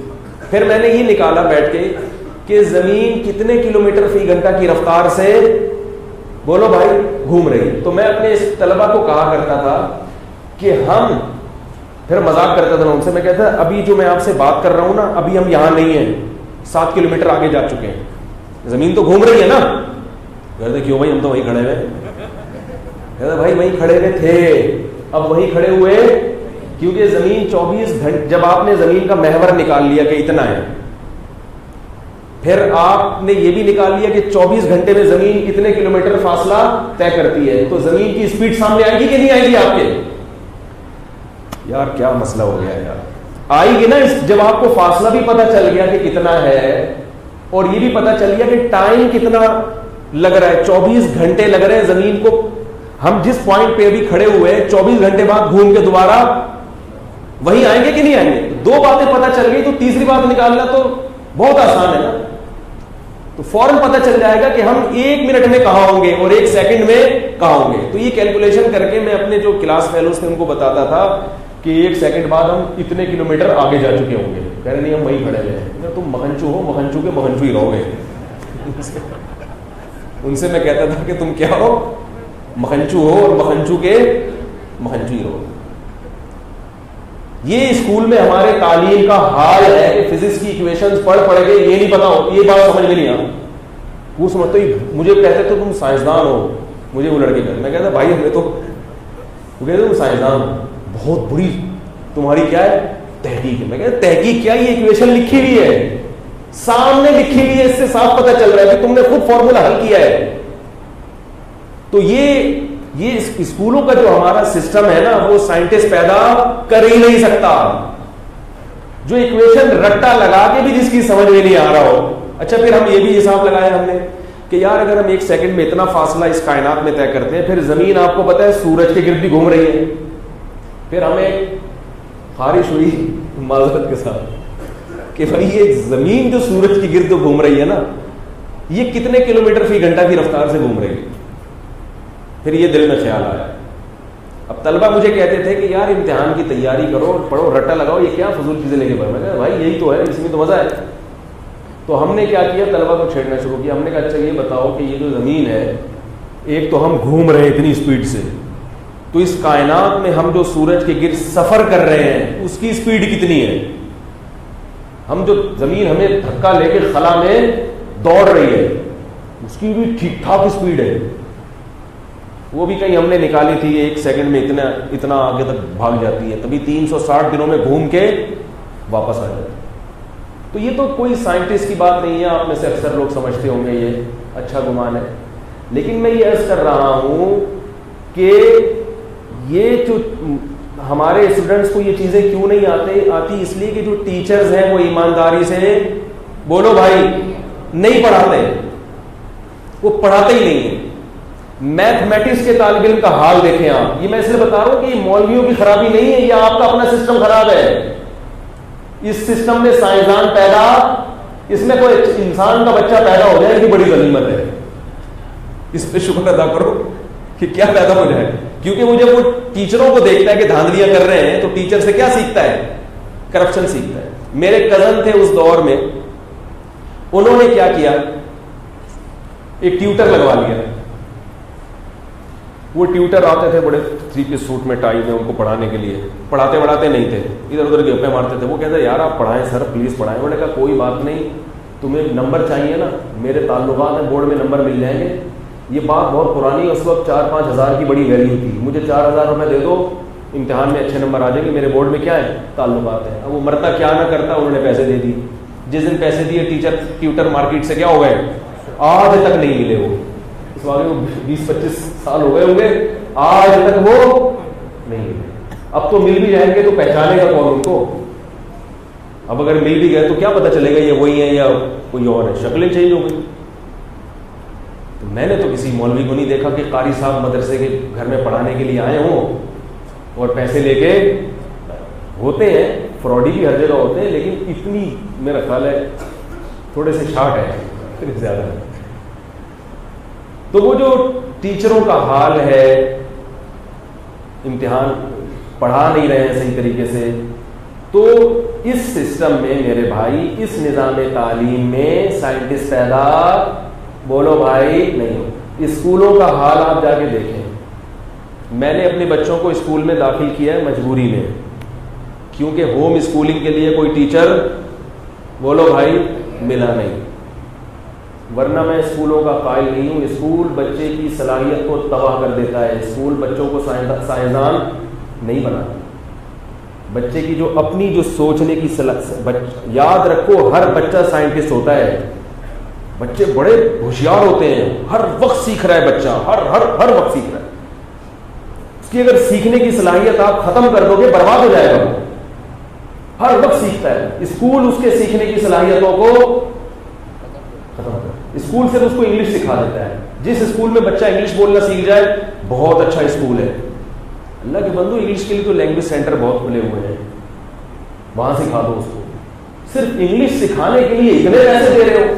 پھر میں نے یہ نکالا بیٹھ کے کہ زمین کتنے کلومیٹر فی گھنٹہ کی رفتار سے, بولو بھائی, گھوم رہی. تو میں اپنے اس طلبہ کو کہا کرتا تھا کہ ہم, پھر مذاق کرتا تھا ان سے, میں کہتا ابھی جو میں آپ سے بات کر رہا ہوں نا, ابھی ہم یہاں نہیں ہیں, 7 کلومیٹر آگے جا چکے ہیں, زمین تو گھوم رہی ہے نا. کہتے کیوں بھائی, ہم تو وہیں کھڑے ہوئے. کہتا بھائی وہیں کھڑے ہوئے تھے, اب وہیں کھڑے ہوئے کیونکہ زمین 24 گھنٹے, جب آپ نے زمین کا محور نکال لیا کہ اتنا ہے, پھر آپ نے یہ بھی نکال لیا کہ 24 گھنٹے میں زمین اتنے کلومیٹر فاصلہ طے کرتی ہے, تو زمین کی اسپیڈ سامنے آئے گی کہ نہیں آئے گی آپ کے. یار کیا مسئلہ ہو گیا یار, آئے گی نا. جب آپ کو فاصلہ بھی پتہ چل گیا کہ کتنا ہے, اور یہ بھی پتہ چل گیا کہ ٹائم کتنا لگ رہا ہے, 24 گھنٹے لگ رہے ہیں زمین کو, ہم جس پوائنٹ پہ ابھی کھڑے ہوئے 24 گھنٹے بعد گھوم کے دوبارہ وہیں آئیں گے کہ نہیں آئیں گے. 2 باتیں پتہ چل گئی, تو تیسری بات نکالنا تو بہت آسان ہے نا. تو فوراً پتہ چل جائے گا کہ ہم 1 منٹ میں کہاں ہوں گے اور 1 سیکنڈ میں کہاں ہوں گے. تو یہ کیلکولیشن کر کے میں اپنے جو کلاس فیلوز تھے ان کو بتاتا تھا کہ 1 سیکنڈ بعد ہم اتنے کلومیٹر آگے جا چکے ہوں گے. کہہ رہے نہیں ہم وہیں کھڑے ہوئے. تم مکھنچو ہو, مکھنچو کے مکھنچو ہی رہو گے. ان سے میں کہتا تھا کہ تم کیا ہو, مکھنچو ہو, اور مکھنچو کے مکھنچو ہی رہو. یہ اسکول میں ہمارے تعلیم کا حال ہے کہ فزکس کی ایکویشنز پڑھ کے یہ نہیں پتا ہو, یہ بات سمجھ میں نہیں آتی. وہ سمجھتے ہی مجھے کہتے تو تم سائنسدان ہو, مجھے وہ لڑکے کہتے, میں کہتا بھائی ہمیں تو, وہ کہتے تم سائنسدان ہو, بہت بری تمہاری کیا ہے تحقیق ہے. میں کہتا تحقیق کیا, یہ ایکویشن لکھی ہوئی ہے, سامنے لکھی ہوئی ہے, اس سے صاف پتہ چل رہا ہے کہ تم نے خود فارمولا حل کیا ہے. تو یہ اسکولوں کا جو ہمارا سسٹم ہے نا, وہ سائنٹسٹ پیدا کر ہی نہیں سکتا. جو ایکویشن رٹا لگا کے بھی جس کی سمجھ میں نہیں آ رہا ہو. اچھا پھر ہم یہ بھی حساب لگایا ہم نے کہ یار اگر ہم 1 سیکنڈ میں اتنا فاصلہ اس کائنات میں طے کرتے ہیں, پھر زمین آپ کو پتا ہے سورج کے گرد بھی گھوم رہی ہے. پھر ہمیں خارش ہوئی معذرت کے ساتھ کہ بھائی یہ زمین جو سورج کی گرد گھوم رہی ہے نا, یہ کتنے کلومیٹر فی گھنٹہ کی رفتار سے گھوم رہی ہے. پھر یہ دل میں خیال آیا. اب طلبہ مجھے کہتے تھے کہ یار امتحان کی تیاری کرو, پڑھو, رٹا لگاؤ, یہ کیا فضول چیزیں لے کے پڑھ. میں کہا بھائی یہی تو ہے, اس میں تو مزہ ہے. تو ہم نے کیا کیا, طلبہ کو چھیڑنا شروع کیا. ہم نے کہا اچھا یہ بتاؤ کہ یہ جو زمین ہے, ایک تو ہم گھوم رہے ہیں اتنی اسپیڈ سے, تو اس کائنات میں ہم جو سورج کے گرد سفر کر رہے ہیں اس کی اسپیڈ کتنی ہے؟ ہم جو زمین ہمیں دھکا لے کے خلا میں دوڑ رہی ہے اس کی بھی ٹھیک ٹھاک اسپیڈ ہے. وہ بھی کہیں ہم نے نکالی تھی, 1 سیکنڈ میں اتنا آگے تک بھاگ جاتی ہے, تبھی 360 دنوں میں گھوم کے واپس آ جاتی ہے. تو یہ تو کوئی سائنٹسٹ کی بات نہیں ہے, آپ میں سے اکثر لوگ سمجھتے ہوں گے, یہ اچھا گمان ہے. لیکن میں یہ عرض کر رہا ہوں کہ یہ جو ہمارے اسٹوڈنٹس کو یہ چیزیں کیوں نہیں آتی, اس لیے کہ جو ٹیچرز ہیں وہ ایمانداری سے بولو بھائی نہیں پڑھاتے, وہ پڑھاتے ہی نہیں ہیں. میتھمیٹکس کے طالب علم کا حال دیکھیں آپ. یہ میں اس لیے بتا رہا ہوں کہ یہ مولویوں کی خرابی نہیں ہے, یہ آپ کا اپنا سسٹم خراب ہے. اس سسٹم میں سائنسدان پیدا, اس میں کوئی انسان کا بچہ پیدا ہو جائے, یہ بڑی غنیمت ہے. اس پہ شکر ادا کرو کہ کیا پیدا ہو جائے, کیونکہ وہ جب وہ ٹیچروں کو دیکھتا ہے کہ دھاندلیاں کر رہے ہیں تو ٹیچر سے کیا سیکھتا ہے؟ کرپشن سیکھتا ہے. میرے کزن تھے اس دور میں, انہوں نے کیا کیا, ایک ٹیوٹر لگوا لیا. وہ ٹیوٹر آتے تھے بڑے 3 پیس سوٹ میں, ٹائی میں, ان کو پڑھانے کے لیے. پڑھاتے نہیں تھے, ادھر ادھر گپے مارتے تھے. وہ کہتے یار آپ پڑھائیں سر, پلیز پڑھائیں. انہوں نے کہا کوئی بات نہیں, تمہیں نمبر چاہیے نا, میرے تعلقات ہیں, بورڈ میں نمبر مل جائیں گے. یہ بات بہت پرانی, اس وقت 4-5 ہزار کی بڑی ویلیو تھی. مجھے 4,000 روپے دے دو, امتحان میں اچھے نمبر آ جائیں گے, میرے بورڈ میں کیا ہے تعلقات ہیں. اب وہ مرتا کیا نہ کرتا, انہوں نے پیسے دے دی. جس دن پیسے دیے ٹیوٹر مارکیٹ سے کیا ہو گئے, آج تک نہیں ملے. وہ اس واقعے کو 20-25 سال ہو گئے ہوں گے, آج تک وہ نہیں ملے. اب تو مل بھی جائیں گے تو پہچانے گا کون ان کو؟ اب اگر مل بھی گئے تو کیا پتہ چلے گا یہ وہی ہے یا کوئی اور ہے, شکلیں چینج ہو گئی. تو میں نے تو کسی مولوی کو نہیں دیکھا کہ قاری صاحب مدرسے کے گھر میں پڑھانے کے لیے آئے ہوں اور پیسے لے کے. ہوتے ہیں فراڈی بھی ہر جگہ ہوتے ہیں, لیکن اتنی میرا خیال ہے تھوڑے سے شارٹ ہے, زیادہ ہے. تو وہ جو ٹیچروں کا حال ہے, امتحان پڑھا نہیں رہے ہیں صحیح طریقے سے, تو اس سسٹم میں میرے بھائی, اس نظام تعلیم میں سائنٹسٹ پیدا بولو بھائی نہیں ہو. اسکولوں کا حال آپ جا کے دیکھیں. میں نے اپنے بچوں کو اسکول میں داخل کیا ہے مجبوری میں, کیونکہ ہوم اسکولنگ کے لیے کوئی ٹیچر بولو بھائی ملا نہیں, ورنہ میں اسکولوں کا قائل نہیں ہوں. اسکول بچے کی صلاحیت کو تباہ کر دیتا ہے. اسکول بچوں کو سائنسدان نہیں بناتا. بچے کی جو اپنی جو سوچنے کی یاد رکھو, ہر بچہ سائنٹسٹ ہوتا ہے. بچے بڑے ہوشیار ہوتے ہیں, ہر وقت سیکھ رہا ہے بچہ, ہر وقت سیکھ رہا ہے. اس کی اگر سیکھنے کی صلاحیت آپ ختم کر دو گے برباد ہو جائے گا. وہ ہر وقت سیکھتا ہے. اسکول اس کے سیکھنے کی صلاحیتوں کو ختم کر, اسکول سے اس کو انگلش سکھا دیتا ہے. جس اسکول میں بچہ انگلش بولنا سیکھ جائے بہت اچھا اسکول ہے. اللہ کے بندو, انگلش کے لیے تو لینگویج سینٹر بہت کھلے ہوئے ہیں, وہاں سکھا دو اس کو. صرف انگلش سکھانے کے لیے اتنے پیسے دے رہے ہو.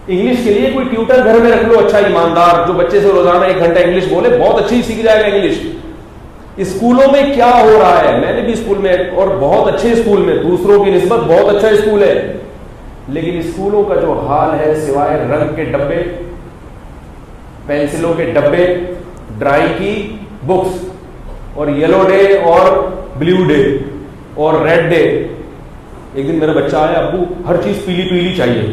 انگلش کے لیے کوئی ٹیوٹر گھر میں رکھ لو, اچھا ایماندار, جو بچے سے روزانہ 1 گھنٹہ انگلش بولے, بہت اچھی سیکھ جائے گا انگلش. اسکولوں میں کیا ہو رہا ہے, میں نے بھی اسکول میں, اور بہت اچھے اسکول میں, دوسروں کی نسبت بہت اچھا اسکول ہے, لیکن اسکولوں کا جو حال ہے, سوائے رنگ کے ڈبے, پینسلوں کے ڈبے, ڈرائنگ کی بکس, اور یلو ڈے اور بلیو ڈے اور ریڈ ڈے. ایک دن میرا بچہ آیا, ابو ہر چیز پیلی پیلی چاہیے,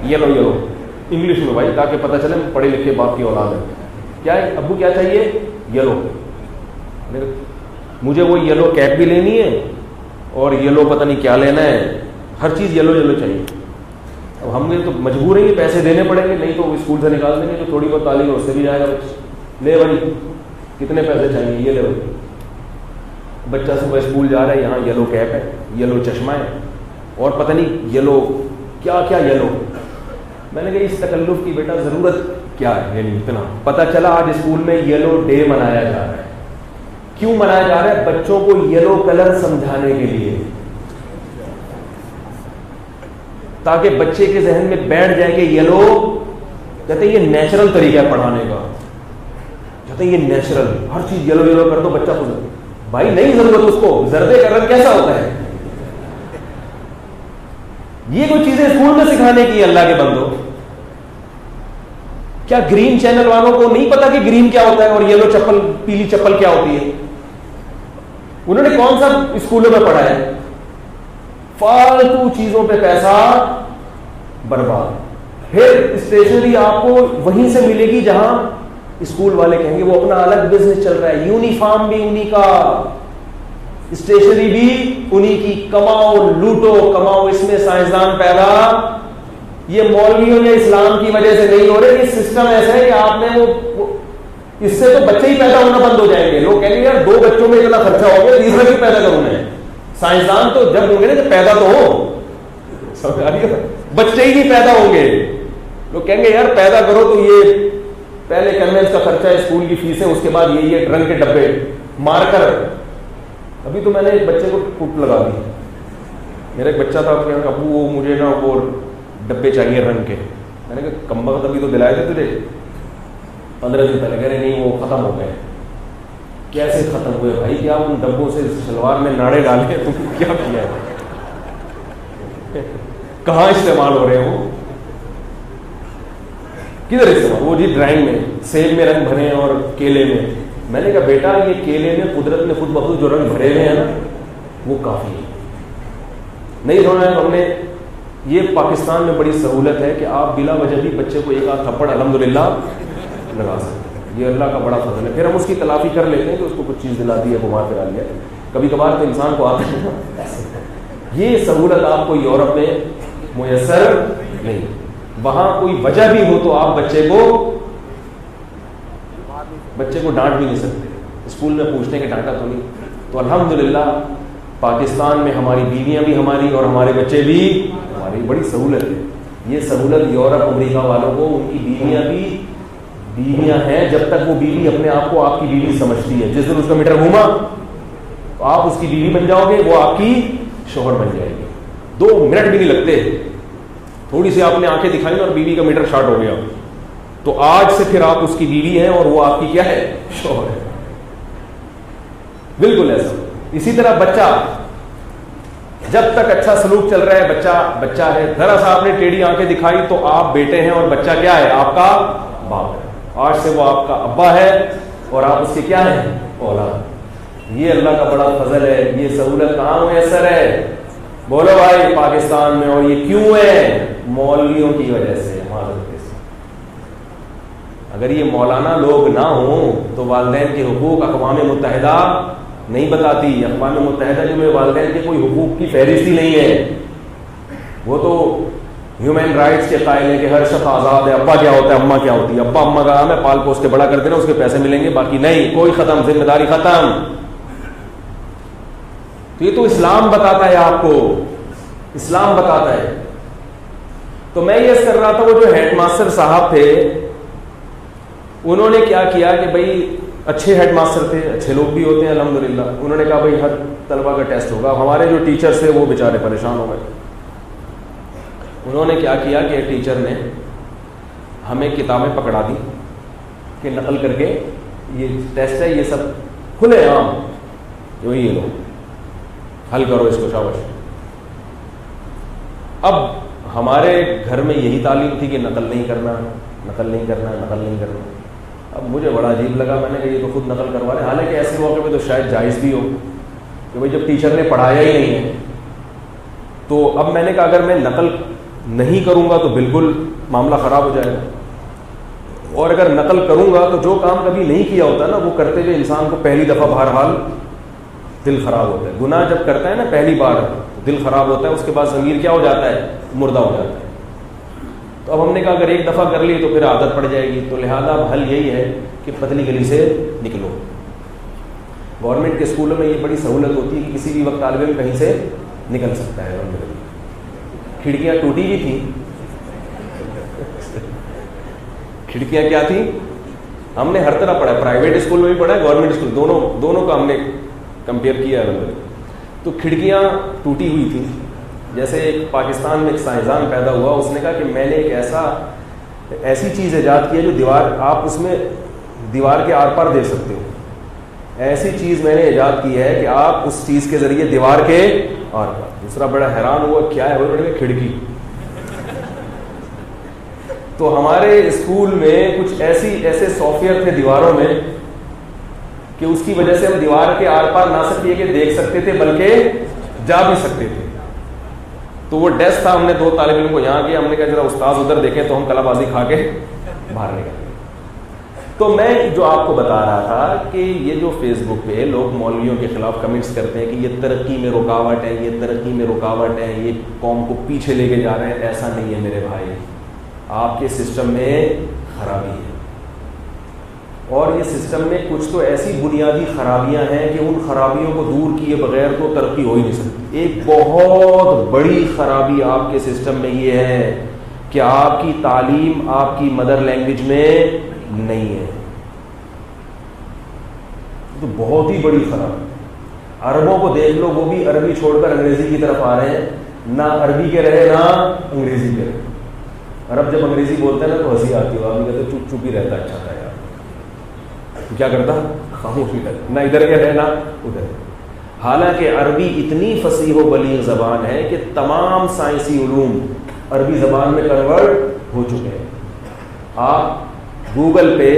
یلو انگلش میں بھائی, تاکہ پتہ چلے پڑھے لکھے باپ کی اولاد ہے. کیا ہے ابو, کیا چاہیے؟ یلو. مجھے وہ یلو کیپ بھی لینی ہے اور یلو پتہ نہیں کیا لینا ہے, ہر چیز یلو چاہیے. اب ہم نے تو مجبور ہیں, پیسے دینے پڑیں گے, نہیں تو اسکول سے نکال دیں گے. جو تھوڑی بہت تعلیم ہے اس سے بھی جائے گا. لے بھائی کتنے پیسے چاہیے, یہ لے بھائی. بچہ صبح اسکول جا رہا ہے, یہاں یلو کیپ ہے, یلو چشمہ ہے, اور پتہ نہیں یلو کیا یلو. میں نے کہا اس تکلف کی بیٹا ضرورت کیا ہے؟ یعنی اتنا پتہ چلا آج اسکول میں یلو ڈے منایا جا رہا ہے. کیوں منایا جا رہا ہے؟ بچوں کو یلو کلر سمجھانے کے لیے, تاکہ بچے کے ذہن میں بیٹھ جائے کہ یلو, کہتے ہیں یہ نیچرل طریقہ ہے پڑھانے کا. کہتے ہیں یہ نیچرل، ہر چیز یلو یلو کر دو بچہ خوش. بھائی نہیں ضرورت اس کو، زردے کا رنگ کیسا ہوتا ہے؟ یہ کوئی چیزیں اسکول میں سکھانے کی اللہ کے بندو. کیا گرین چینل والوں کو نہیں پتا کہ گرین کیا ہوتا ہے اور یلو چپل پیلی چپل کیا ہوتی ہے؟ انہوں نے کون سا اسکولوں میں پڑھا ہے؟ فالتو چیزوں پہ پیسہ برباد. پھر اسٹیشنری آپ کو وہیں سے ملے گی جہاں اسکول والے کہیں گے وہ اپنا الگ بزنس چل رہا ہے. یونیفارم بھی انہی کا، اسٹیشنری بھی انہی کی. کماؤ لوٹو کماؤ. اس میں سائنسدان پیدا یہ مولویوں یا اسلام کی وجہ سے نہیں ہو رہے. یہ سسٹم ایسا ہے کہ آپ نے وہ اس سے تو بچے ہی پیدا ہونا بند ہو جائیں گے. لوگ کہیں گے یار 2 بچوں میں اتنا خرچہ ہو گیا، تیسرا کیوں پیدا کروں میں؟ سائنسدان تو جب ہوں گے نا کہ پیدا تو ہو، بچے ہی نہیں پیدا ہوں گے. لوگ کہیں گے یار پیدا کرو تو یہ پہلے کنوینس کا خرچہ ہے، اسکول کی فیس ہے، اس کے بعد یہ رنگ کے ڈبے مار کر. ابھی تو میں نے ایک بچے کو کوٹ لگا دی. میرا ایک بچہ تھا ابو وہ مجھے نا وہ ڈبے چاہیے رنگ کے. میں نے کہا کم وقت ابھی تو دلائے تھے تجھے 15 دن پہلے. کہہ رہے نہیں وہ ختم ہو گئے. کیسے ختم ہوئے بھائی؟ کیا ان ڈبوں سے شلوار میں ناڑے ڈالے؟ تم کیا کیا ہے؟ کہاں استعمال ہو رہے ہیں وہ؟ کدھر استعمال؟ وہ جی ڈرائنگ میں سیب میں رنگ بھرے اور کیلے میں. میں نے کہا بیٹا یہ کیلے میں قدرت نے خود بخود جو رنگ بھرے ہوئے ہیں نا وہ کافی ہے. نہیں سونا ہم نے. یہ پاکستان میں بڑی سہولت ہے کہ آپ بلا وجہ بھی بچے کو ایک آدھ تھپڑ الحمدللہ لگا سکتے ہیں. یہ اللہ کا بڑا فضل ہے. پھر ہم اس کی تلافی کر لیتے ہیں کہ اس کو کچھ چیز دلا دی ہے، گھما پھرا لیا. کبھی کبھار تو انسان کو آتا ہے. یہ سہولت آپ کو یورپ میں میسر نہیں. وہاں کوئی وجہ بھی ہو تو آپ بچے کو ڈانٹ بھی نہیں سکتے. اسکول میں پوچھنے کے ڈانٹا تو نہیں. تو الحمدللہ پاکستان میں ہماری بیویاں بھی ہماری اور ہمارے بچے بھی ہماری. بڑی سہولت ہے. یہ سہولت یورپ امریکہ والوں کو ان کی بیویاں بھی بیویاں ہیں جب تک وہ بیوی اپنے آپ کو آپ کی بیوی سمجھتی ہے. جس دن اس کا میٹر گھوما تو آپ اس کی بیوی بن جاؤ گے، وہ آپ کی شوہر بن جائے گی. 2 منٹ بھی نہیں لگتے. تھوڑی سی آپ نے آنکھیں دکھائی اور بیوی کا میٹر شارٹ ہو گیا تو آج سے پھر آپ اس کی بیوی ہیں اور وہ آپ کی کیا ہے؟ شوہر ہے. بالکل ایسا. اسی طرح بچہ جب تک اچھا سلوک چل رہا ہے بچہ ہے. ذرا سا آپ نے ٹیڑھی آنکھیں دکھائی تو آپ بیٹے ہیں اور بچہ کیا ہے؟ آپ کا باپ ہے. آج سے وہ آپ کا ابا ہے اور آپ اس کے کیا ہیں؟ اولاد. یہ اللہ کا بڑا فضل ہے. یہ سہولت کہاں میسر ہے؟ بولو بھائی پاکستان میں. اور یہ کیوں ہے؟ مولویوں کی وجہ سے. اگر یہ مولانا لوگ نہ ہوں تو والدین کے حقوق اقوام متحدہ نہیں بتاتی. اقوام متحدہ جو میں والدین کے کوئی حقوق کی فہرست ہی نہیں ہے. وہ تو ہیومن رائٹس کے قائل ہے کہ ہر شخص آزاد ہے. ابا کیا ہوتا ہے؟ اماں کیا ہوتی ہے؟ ابا اماں کا نام ہے، پال پوس کے بڑا کر دینا، اس کے پیسے ملیں گے، باقی نہیں. کوئی ختم، ذمہ داری ختم. تو یہ تو اسلام بتاتا ہے آپ کو. اسلام بتاتا ہے. تو میں یہ کر رہا تھا وہ جو ہیڈ ماسٹر صاحب تھے انہوں نے کیا کیا کہ بھائی اچھے ہیڈ ماسٹر تھے، اچھے لوگ بھی ہوتے ہیں الحمدللہ. انہوں نے کہا بھائی ہر طلبہ کا ٹیسٹ ہوگا. ہمارے جو ٹیچرز تھے وہ بیچارے پریشان ہو گئے. انہوں نے کیا کیا کہ ٹیچر نے ہمیں کتابیں پکڑا دی کہ نقل کر کے یہ ٹیسٹ ہے، یہ سب کھلے عام جو یہ لو حل کرو اس کو، شاباش. اب ہمارے گھر میں یہی تعلیم تھی کہ نقل نہیں کرنا، نقل نہیں کرنا، نقل نہیں کرنا. اب مجھے بڑا عجیب لگا. میں نے کہا یہ تو خود نقل کروا رہے ہیں. حالانکہ ایسے موقع پہ تو شاید جائز بھی ہو کہ بھائی جب ٹیچر نے پڑھایا ہی نہیں ہے تو اب میں نے کہا اگر میں نقل نہیں کروں گا تو بالکل معاملہ خراب ہو جائے گا، اور اگر نقل کروں گا تو جو کام کبھی نہیں کیا ہوتا نا وہ کرتے ہوئے انسان کو پہلی دفعہ بہرحال دل خراب ہوتا ہے. گناہ جب کرتا ہے نا پہلی بار دل خراب ہوتا ہے، اس کے بعد ضمیر کیا ہو جاتا ہے؟ مردہ ہو جاتا ہے. تو اب ہم نے کہا اگر ایک دفعہ کر لی تو پھر عادت پڑ جائے گی. تو لہٰذا اب حل یہی ہے کہ پتلی گلی سے نکلو. گورنمنٹ کے اسکولوں میں یہ بڑی سہولت ہوتی ہے کہ کسی بھی وقت طالب علم کہیں سے نکل سکتا ہے. کھڑکیاں ٹوٹی بھی تھیں. کھڑکیاں کیا تھیں؟ ہم نے ہر طرح پڑھا ہے. پرائیویٹ اسکول میں بھی پڑھا ہے، گورنمنٹ اسکول دونوں کا ہم نے کمپیئر کیا ہے. تو کھڑکیاں ٹوٹی ہوئی تھیں. جیسے ایک پاکستان میں ایک سائنسدان پیدا ہوا، اس نے کہا کہ میں نے ایک ایسی چیز ایجاد کی ہے جو دیوار آپ اس میں دیوار کے آر پار دیکھ سکتے ہو. ایسی چیز میں نے ایجاد کی ہے کہ آپ اس چیز کے ذریعے دیوار کے آر پار. دوسرا بڑا حیران ہوا کیا ہے وہ کھڑکی. تو ہمارے اسکول میں کچھ ایسے سافٹ ویئر تھے دیواروں میں کہ اس کی وجہ سے ہم دیوار کے آر پار نہ صرف یہ کہ دیکھ سکتے تھے بلکہ جا بھی سکتے تھے. تو وہ ڈیسک تھا, ہم نے 2 طالب علم کو یہاں کیا, ہم نے کہا ذرا استاد ادھر دیکھیں, تو ہم کلا بازی کھا کے باہر نکل گئے. تو میں جو آپ کو بتا رہا تھا کہ یہ جو فیس بک پہ لوگ مولویوں کے خلاف کمنٹس کرتے ہیں کہ یہ ترقی میں رکاوٹ ہے, یہ ترقی میں رکاوٹ ہے, یہ قوم کو پیچھے لے کے جا رہے ہیں, ایسا نہیں ہے میرے بھائی. آپ کے سسٹم میں خرابی ہے, اور یہ سسٹم میں کچھ تو ایسی بنیادی خرابیاں ہیں کہ ان خرابیوں کو دور کیے بغیر تو ترقی ہو ہی نہیں سکتی. ایک بہت بڑی خرابی آپ کے سسٹم میں یہ ہے کہ آپ کی تعلیم آپ کی مدر لینگویج میں نہیں ہے. تو بہت ہی بڑی خرابی. عربوں کو دیکھ لو, وہ بھی عربی چھوڑ کر انگریزی کی طرف آ رہے ہیں, نہ عربی کے رہے نہ انگریزی کے رہے. عرب جب انگریزی بولتے ہیں نا تو ہنسی آتی ہے, آپ کہتے چپ چپ ہی رہتا ہے, اچھا تھا یار, کیا کرتا خاموش ہی کرتا, نہ ادھر کے رہے نہ ادھر. حالانکہ عربی اتنی فصیح و بلیغ زبان ہے کہ تمام سائنسی علوم عربی زبان میں کنورٹ ہو چکے ہیں. آپ گوگل پہ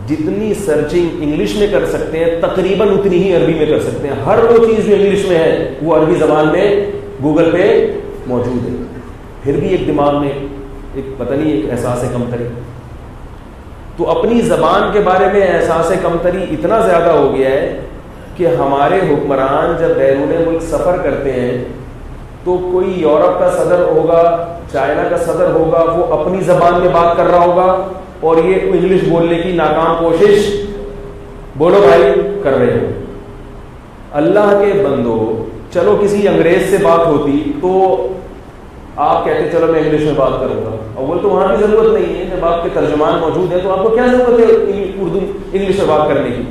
جتنی سرچنگ انگلش میں کر سکتے ہیں تقریباً اتنی ہی عربی میں کر سکتے ہیں. ہر وہ چیز جو انگلش میں ہے وہ عربی زبان میں گوگل پہ موجود ہے. پھر بھی ایک دماغ میں ایک پتہ نہیں ایک احساس کمتری. تو اپنی زبان کے بارے میں احساس کمتری اتنا زیادہ ہو گیا ہے کہ ہمارے حکمران جب بیرون ملک سفر کرتے ہیں تو کوئی یورپ کا صدر ہوگا, چائنا کا صدر ہوگا, وہ اپنی زبان میں بات کر رہا ہوگا اور یہ انگلش بولنے کی ناکام کوشش بولو بھائی کر رہے ہو. اللہ کے بندو, چلو کسی انگریز سے بات ہوتی تو آپ کہتے چلو میں انگلش میں بات کروں گا, اول تو وہاں کی ضرورت نہیں ہے. جب آپ کے ترجمان موجود ہیں تو آپ کو کیا ضرورت ہے اردو انگلش میں بات کرنے کی.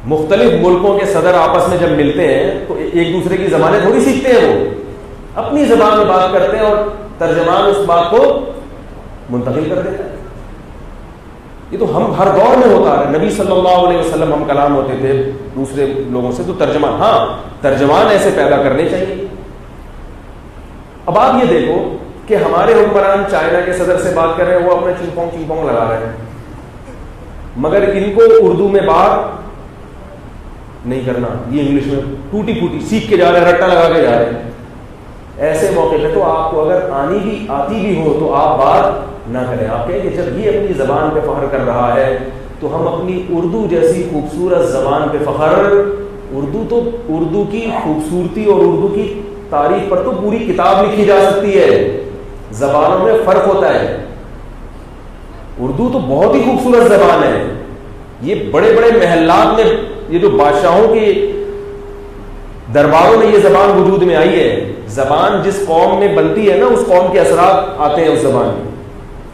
مختلف ملکوں کے صدر آپس میں جب ملتے ہیں تو ایک دوسرے کی زبانیں تھوڑی سیکھتے ہیں, وہ اپنی زبان میں بات کرتے ہیں اور ترجمان اس بات کو منتقل کر دیتا ہے. یہ تو ہم ہر دور میں ہوتا ہے. نبی صلی اللہ علیہ وسلم ہم کلام ہوتے تھے دوسرے لوگوں سے, تو ترجمان, ہاں ترجمان ایسے پیدا کرنے چاہیے. اب آپ یہ دیکھو کہ ہمارے حکمران چائنا کے صدر سے بات کر رہے ہیں, وہ اپنا چنگ پونگ لگا رہے ہیں, مگر ان کو اردو میں بات نہیں کرنا, یہ انگلش میں ٹوٹی پھوٹی سیکھ کے جا رہے ہیں, رٹا لگا کے جا رہے ہیں. ایسے موقع پہ تو آپ کو اگر آتی بھی ہو تو آپ بات نہ کریں. آپ کہیں کہ جب یہ اپنی زبان پہ فخر کر رہا ہے تو ہم اپنی اردو جیسی خوبصورت زبان پہ فخر, اردو کی خوبصورتی اور اردو کی تاریخ پر تو پوری کتاب لکھی جا سکتی ہے. زبانوں میں فرق ہوتا ہے. اردو تو بہت ہی خوبصورت زبان ہے. یہ بڑے بڑے محلات میں, یہ جو بادشاہوں کے درباروں میں یہ زبان وجود میں آئی ہے. زبان جس قوم میں بنتی ہے نا, اس قوم کے اثرات آتے ہیں اس زبان میں.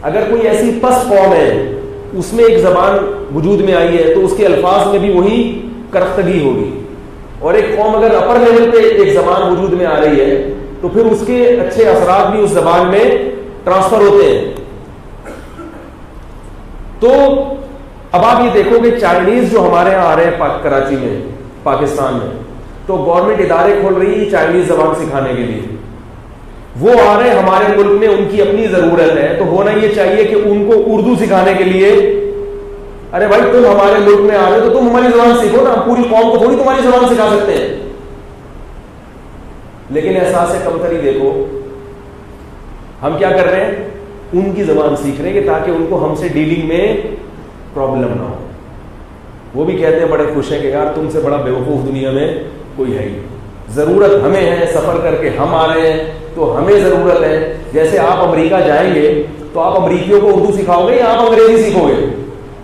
اگر کوئی ایسی پس قوم ہے اس میں ایک زبان وجود میں آئی ہے تو اس کے الفاظ میں بھی وہی کرختگی ہوگی. اور ایک قوم اگر اپر لیول پہ ایک زبان وجود میں آ رہی ہے تو پھر اس کے اچھے اثرات بھی اس زبان میں ٹرانسفر ہوتے ہیں. تو اب آپ یہ دیکھو کہ چائنیز جو ہمارے یہاں آ رہے ہیں کراچی میں, پاکستان میں, تو گورنمنٹ ادارے کھول رہی ہے چائنیز زبان سکھانے کے لیے. وہ آ رہے ہیں ہمارے ملک میں, ان کی اپنی ضرورت ہے, تو ہونا یہ چاہیے کہ ان کو اردو سکھانے کے لیے, ارے بھائی تم ہمارے ملک میں آ رہے ہو تو تم ہماری زبان سیکھو نا, پوری قوم کو تھوڑی تمہاری زبان سکھا سکتے ہیں. لیکن احساس کمتری دیکھو, ہم کیا کر رہے ہیں, ان کی زبان سیکھ رہے ہیں تاکہ ان کو ہم سے ڈیلنگ میں پرابلم نہ ہو. وہ بھی کہتے ہیں بڑے خوش ہیں کہ یار تم سے بڑا بیوقوف دنیا میں کوئی ہے ہی. ضرورت ہمیں ہے, سفر کر کے ہم آ رہے ہیں تو ہمیں ضرورت ہے. جیسے آپ امریکہ جائیں گے تو آپ امریکیوں کو اردو سکھاؤ گے یا آپ انگریزی سیکھو گے؟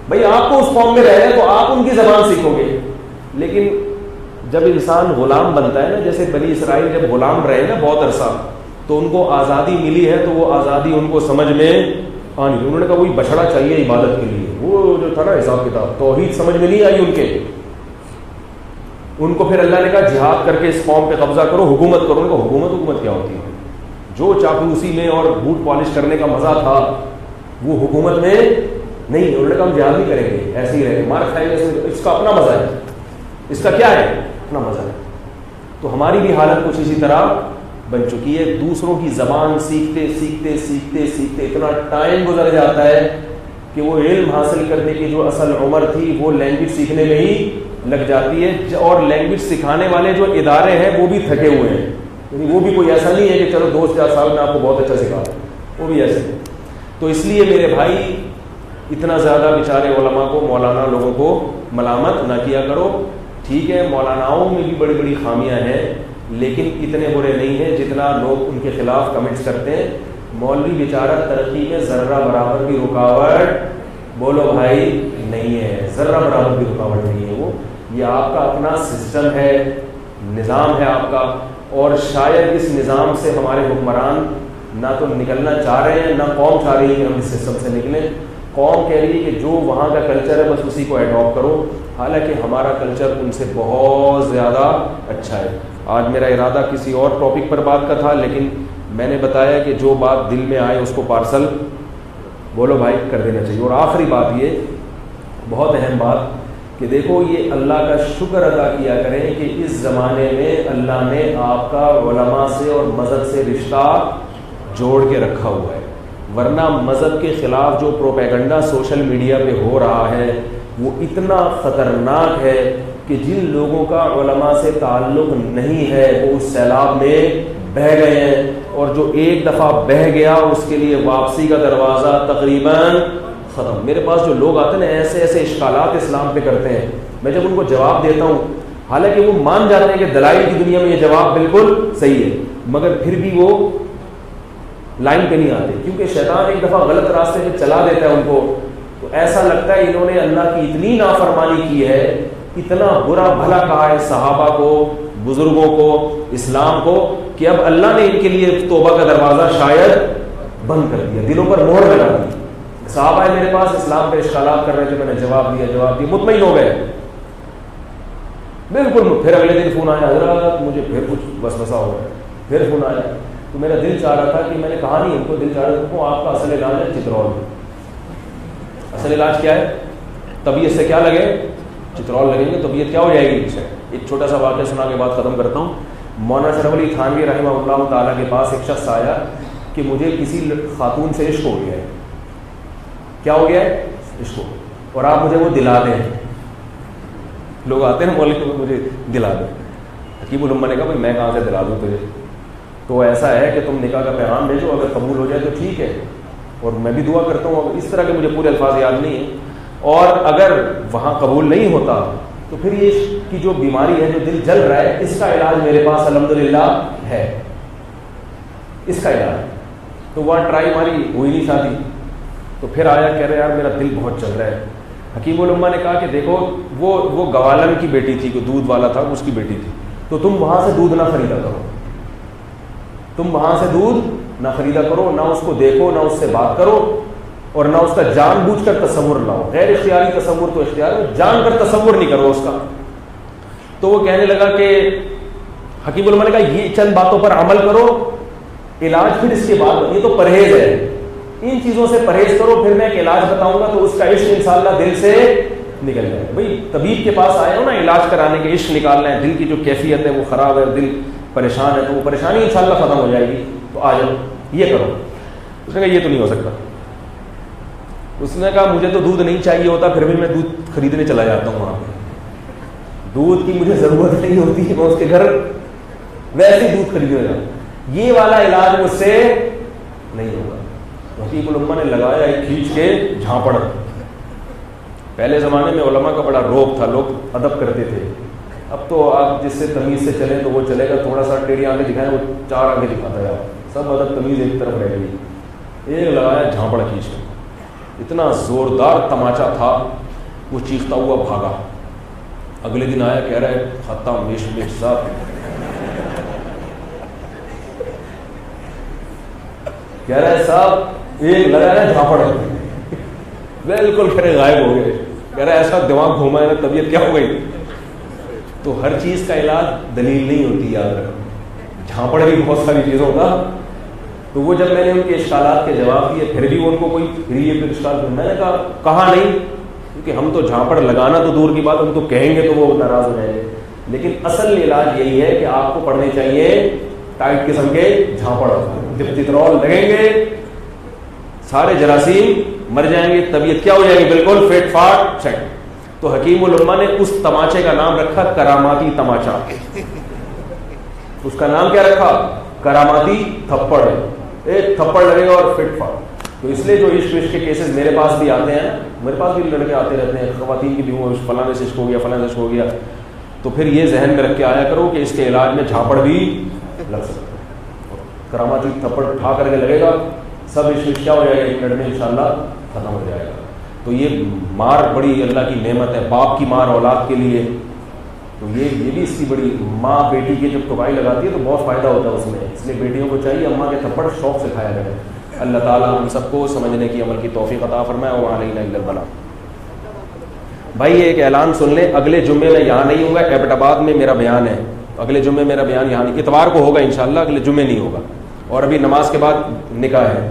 بھائی آپ کو اس قوم میں رہنا ہے تو آپ ان کی زبان سیکھو گے. لیکن جب انسان غلام بنتا ہے نا, جیسے بنی اسرائیل جب غلام رہے نا بہت عرصہ, تو ان کو آزادی ملی ہے تو وہ آزادی ان کو سمجھ میں آنی. انہوں نے کہا وہی بچڑا چاہیے عبادت کے لیے, وہ جو تھا نا حساب کتاب, توحید سمجھ میں نہیں آئی ان کے. ان کو پھر اللہ نے کہا جہاد کر کے اس قوم پہ قبضہ کرو, حکومت کرو. ان کو حکومت کیا ہوتی ہے؟ جو چاپلوسی میں اور بوٹ پالش کرنے کا مزہ تھا وہ حکومت میں نہیں, انہوں نے کہا ہم جہاد نہیں کریں گے, ایسے ہی رہیں گے, مار کھائیں گے, اس کا اپنا مزہ ہے, اس کا کیا ہے, اپنا مزہ ہے. تو ہماری بھی حالت کچھ اسی طرح بن چکی ہے. دوسروں کی زبان سیکھتے سیکھتے سیکھتے سیکھتے اتنا ٹائم گزر جاتا ہے کہ وہ علم حاصل کرنے کی جو اصل عمر تھی وہ لینگویج سیکھنے میں ہی لگ جاتی ہے. اور لینگویج سکھانے والے جو ادارے ہیں وہ بھی تھکے ہوئے ہیں, یعنی وہ بھی کوئی ایسا نہیں ہے کہ چلو 2-4 سال میں آپ کو بہت اچھا سکھا دیں, وہ بھی ایسے. تو اس لیے میرے بھائی اتنا زیادہ بیچارے علماء کو, مولانا لوگوں کو ملامت نہ کیا کرو. ٹھیک ہے, مولاناؤں میں بھی بڑی بڑی خامیاں ہیں, لیکن اتنے برے نہیں ہیں جتنا لوگ ان کے خلاف کمنٹس کرتے ہیں. مولوی بیچارہ ترقی میں ذرہ برابر بھی رکاوٹ, بولو بھائی, نہیں ہے, ذرہ برابر بھی رکاوٹ نہیں ہے. وہ یہ آپ کا اپنا سسٹم ہے, نظام ہے آپ کا, اور شاید اس نظام سے ہمارے حکمران نہ تو نکلنا چاہ رہے ہیں, نہ قوم چاہ رہی ہے کہ ہم اس سسٹم سے نکلیں. قوم کہہ رہی ہے کہ جو وہاں کا کلچر ہے بس اسی کو ایڈاپٹ کرو, حالانکہ ہمارا کلچر ان سے بہت زیادہ اچھا ہے. آج میرا ارادہ کسی اور ٹاپک پر بات کا تھا, لیکن میں نے بتایا کہ جو بات دل میں آئے اس کو پارسل بولو بھائی کر دینا چاہیے. اور آخری بات یہ بہت اہم بات کہ دیکھو یہ اللہ کا شکر ادا کیا کریں کہ اس زمانے میں اللہ نے آپ کا علماء سے اور مذہب سے رشتہ جوڑ کے رکھا ہوا ہے. ورنہ مذہب کے خلاف جو پروپیگنڈا سوشل میڈیا پہ ہو رہا ہے وہ اتنا خطرناک ہے کہ جن لوگوں کا علماء سے تعلق نہیں ہے وہ اس سیلاب میں بہہ گئے ہیں, اور جو ایک دفعہ بہہ گیا اس کے لیے واپسی کا دروازہ تقریباً ختم. میرے پاس جو لوگ آتے ہیں نا ایسے ایسے اشکالات اسلام پہ کرتے ہیں, میں جب ان کو جواب دیتا ہوں, حالانکہ وہ مان جاتے ہیں کہ دلائل کی دنیا میں یہ جواب بالکل صحیح ہے, مگر پھر بھی وہ لائن پہ نہیں آتے, کیونکہ شیطان ایک دفعہ غلط راستے پہ چلا دیتا ہے ان کو. تو ایسا لگتا ہے انہوں نے اللہ کی اتنی نافرمانی کی ہے, اتنا برا بھلا کہا ہے صحابہ کو, بزرگوں کو, اسلام کو, کہ اب اللہ نے ان کے لیے توبہ کا دروازہ شاید بند کر دیا, دلوں پر مہر لگا دی. صحابہ میرے پاس اسلام پہ اشکالات کر رہے تھے, میں نے جواب دیا, مطمئن ہو گئے بالکل. پھر اگلے دن فون آیا, حضرت مجھے پھر کچھ وسوسہ ہو گیا, پھر فون آیا. تو میرا دل چاہ رہا تھا کہ میں نے کہا نہیں ان کو, دل چاہ رہا تھا آپ کا اصل علاج ہے چترول. اصل علاج کیا ہے؟ طبیعت سے کیا لگے, چترول لگیں گے, طبیعت کیا ہو جائے گی. ایک چھوٹا سا واقعہ سنا کے بعد ختم کرتا ہوں. مولانا اشرف علی تھانوی رحمہ اللہ تعالیٰ کے پاس ایک شخص آیا کہ مجھے کسی خاتون سے عشق ہو گیا ہے. کیا ہو گیا ہے؟ عشق ہو, اور آپ مجھے وہ دلا دیں. لوگ آتے ہیں مولوی کو مجھے دلا دیں. حکیم الامہ نے کہا بھائی میں کہاں سے دلا دوں تجھے, تو ایسا ہے کہ تم نکاح کا پیغام بھیجو, اگر قبول ہو جائے تو ٹھیک ہے, اور میں بھی دعا کرتا ہوں. اس طرح کے مجھے پورے الفاظ یاد نہیں ہیں. اور اگر وہاں قبول نہیں ہوتا تو پھر یہ کی جو بیماری ہے, جو دل جل رہا ہے, اس کا علاج میرے پاس الحمدللہ ہے, اس کا علاج. تو وہاں ٹرائی ماری, ہوئی نہیں شادی. تو پھر آیا کہہ رہے یار میرا دل بہت چل رہا ہے. حکیم الامہ نے کہا کہ دیکھو وہ گوالن کی بیٹی تھی, کہ دودھ والا تھا, اس کی بیٹی تھی, تو تم وہاں سے دودھ نہ خریدا کرو, تم وہاں سے دودھ نہ خریدا کرو, نہ اس کو دیکھو, نہ اس سے بات کرو, اور نہ اس کا جان بوجھ کر تصور لاؤ. غیر اختیاری تصور تو اختیار ہے, جان کر تصور نہیں کرو اس کا. تو وہ کہنے لگا کہ حکیم الامہ نے کہا یہ چند باتوں پر عمل کرو, علاج پھر اس کے بعد, یہ تو پرہیز ہے, ان چیزوں سے پرہیز کرو, پھر میں ایک علاج بتاؤں گا تو اس کا عشق انشاءاللہ دل سے نکل جائے. بھائی طبیب کے پاس آئے ہو نا علاج کرانے کے, عشق نکالنا ہے, دل کی جو کیفیت ہے وہ خراب ہے, دل پریشان ہے, تو وہ پریشانی انشاءاللہ ختم ہو جائے گی. تو آ جاؤ یہ کرو. اس نے کہا یہ تو نہیں ہو سکتا. اس نے کہا مجھے تو دودھ نہیں چاہیے ہوتا, پھر بھی میں دودھ خریدنے چلا جاتا ہوں وہاں پہ. دودھ کی مجھے ضرورت نہیں ہوتی, میں اس کے گھر ویسے ہی دودھ خریدنے جاؤں. یہ والا علاج مجھ سے نہیں ہوگا. حکیم الامہ نے لگایا ایک کھینچ کے جھانپڑ. پہلے زمانے میں علماء کا بڑا روب تھا, لوگ ادب کرتے تھے. اب تو آپ جس سے تمیز سے چلیں تو وہ چلے گا, تھوڑا سا ٹیڑھی آگے دکھائیں وہ 4 آگے دکھاتا ہے, سب ادب تمیز ایک طرف رہ گئی. ایک لگایا جھانپڑ کھینچ کے, اتنا زوردار تماچا تھا, وہ چیختا ہوا بھاگا. اگلے دن آیا کہہ رہا ہے ختم مش صاحب, کہہ رہا ہے صاحب ایک لگایا جھانپڑ, بالکل پھر غائب ہو گئے. کہہ رہا ہے ایسا دماغ گھوما ہے نا, طبیعت کیا ہو گئی. تو ہر چیز کا علاج دلیل نہیں ہوتی, یاد رکھو. جھانپڑ بھی بہت ساری چیزوں کا تو وہ جب میں نے ان کے اشکالات کے جواب دیے پھر بھی ان کو کوئی پھر یہ اشکال، میں نے کہا نہیں، کیونکہ ہم تو جھانپڑ لگانا تو دور کی بات، ہم تو کہیں گے تو وہ ناراض ہو جائیں گے، لیکن اصل علاج یہی ہے کہ آپ کو پڑھنے چاہیے ٹائٹ قسم کے جھانپڑ، جب چترول لگیں گے سارے جراثیم مر جائیں گے، طبیعت کیا ہو جائے گی، بالکل فٹ فاٹ سیٹ۔ تو حکیم الامہ نے اس تماچے کا نام رکھا کراماتی تماچا، اس کا نام کیا رکھا؟ کراماتی تھپڑ، ایک تھپڑ لگے گا اور فٹ فاٹ۔ تو اس لیے جو عشق وشق کے کیسز میرے پاس بھی آتے ہیں، میرے پاس بھی لڑکے آتے رہتے ہیں، خواتین کی بھی ہوں، فلاں سے عشق ہو گیا، فلاں سے عشق ہو گیا، تو پھر یہ ذہن میں رکھ کے آیا کرو کہ اس کے علاج میں جھاپڑ بھی لگ سکتا ہے، کراماتی تھپڑ اٹھا کر کے لگے گا، سب عشق کیا ہو جائے گا، ایک منٹ میں انشاءاللہ ختم ہو جائے گا۔ تو یہ مار بڑی اللہ کی نعمت ہے، باپ کی مار اولاد کے لیے، تو یہ بھی اس کی بڑی، ماں بیٹی کی جب ٹکائی لگاتی ہے تو بہت فائدہ ہوتا ہے اس میں، اس لیے بیٹیوں کو چاہیے اماں کے تھپڑ شوق سے کھایا کرے۔ اللہ تعالیٰ ہم سب کو سمجھنے کی عمل کی توفیق عطا فرمائے، وما علینا الا البلاغ۔ بھائی یہ ایک اعلان سن لیں، اگلے جمعے میں یہاں نہیں ہوں گا، ایبٹ آباد میں میرا بیان ہے، اگلے جمعے میرا بیان یہاں نہیں، اتوار کو ہوگا انشاءاللہ، اگلے جمعے نہیں ہوگا، اور ابھی نماز کے بعد نکاح ہے۔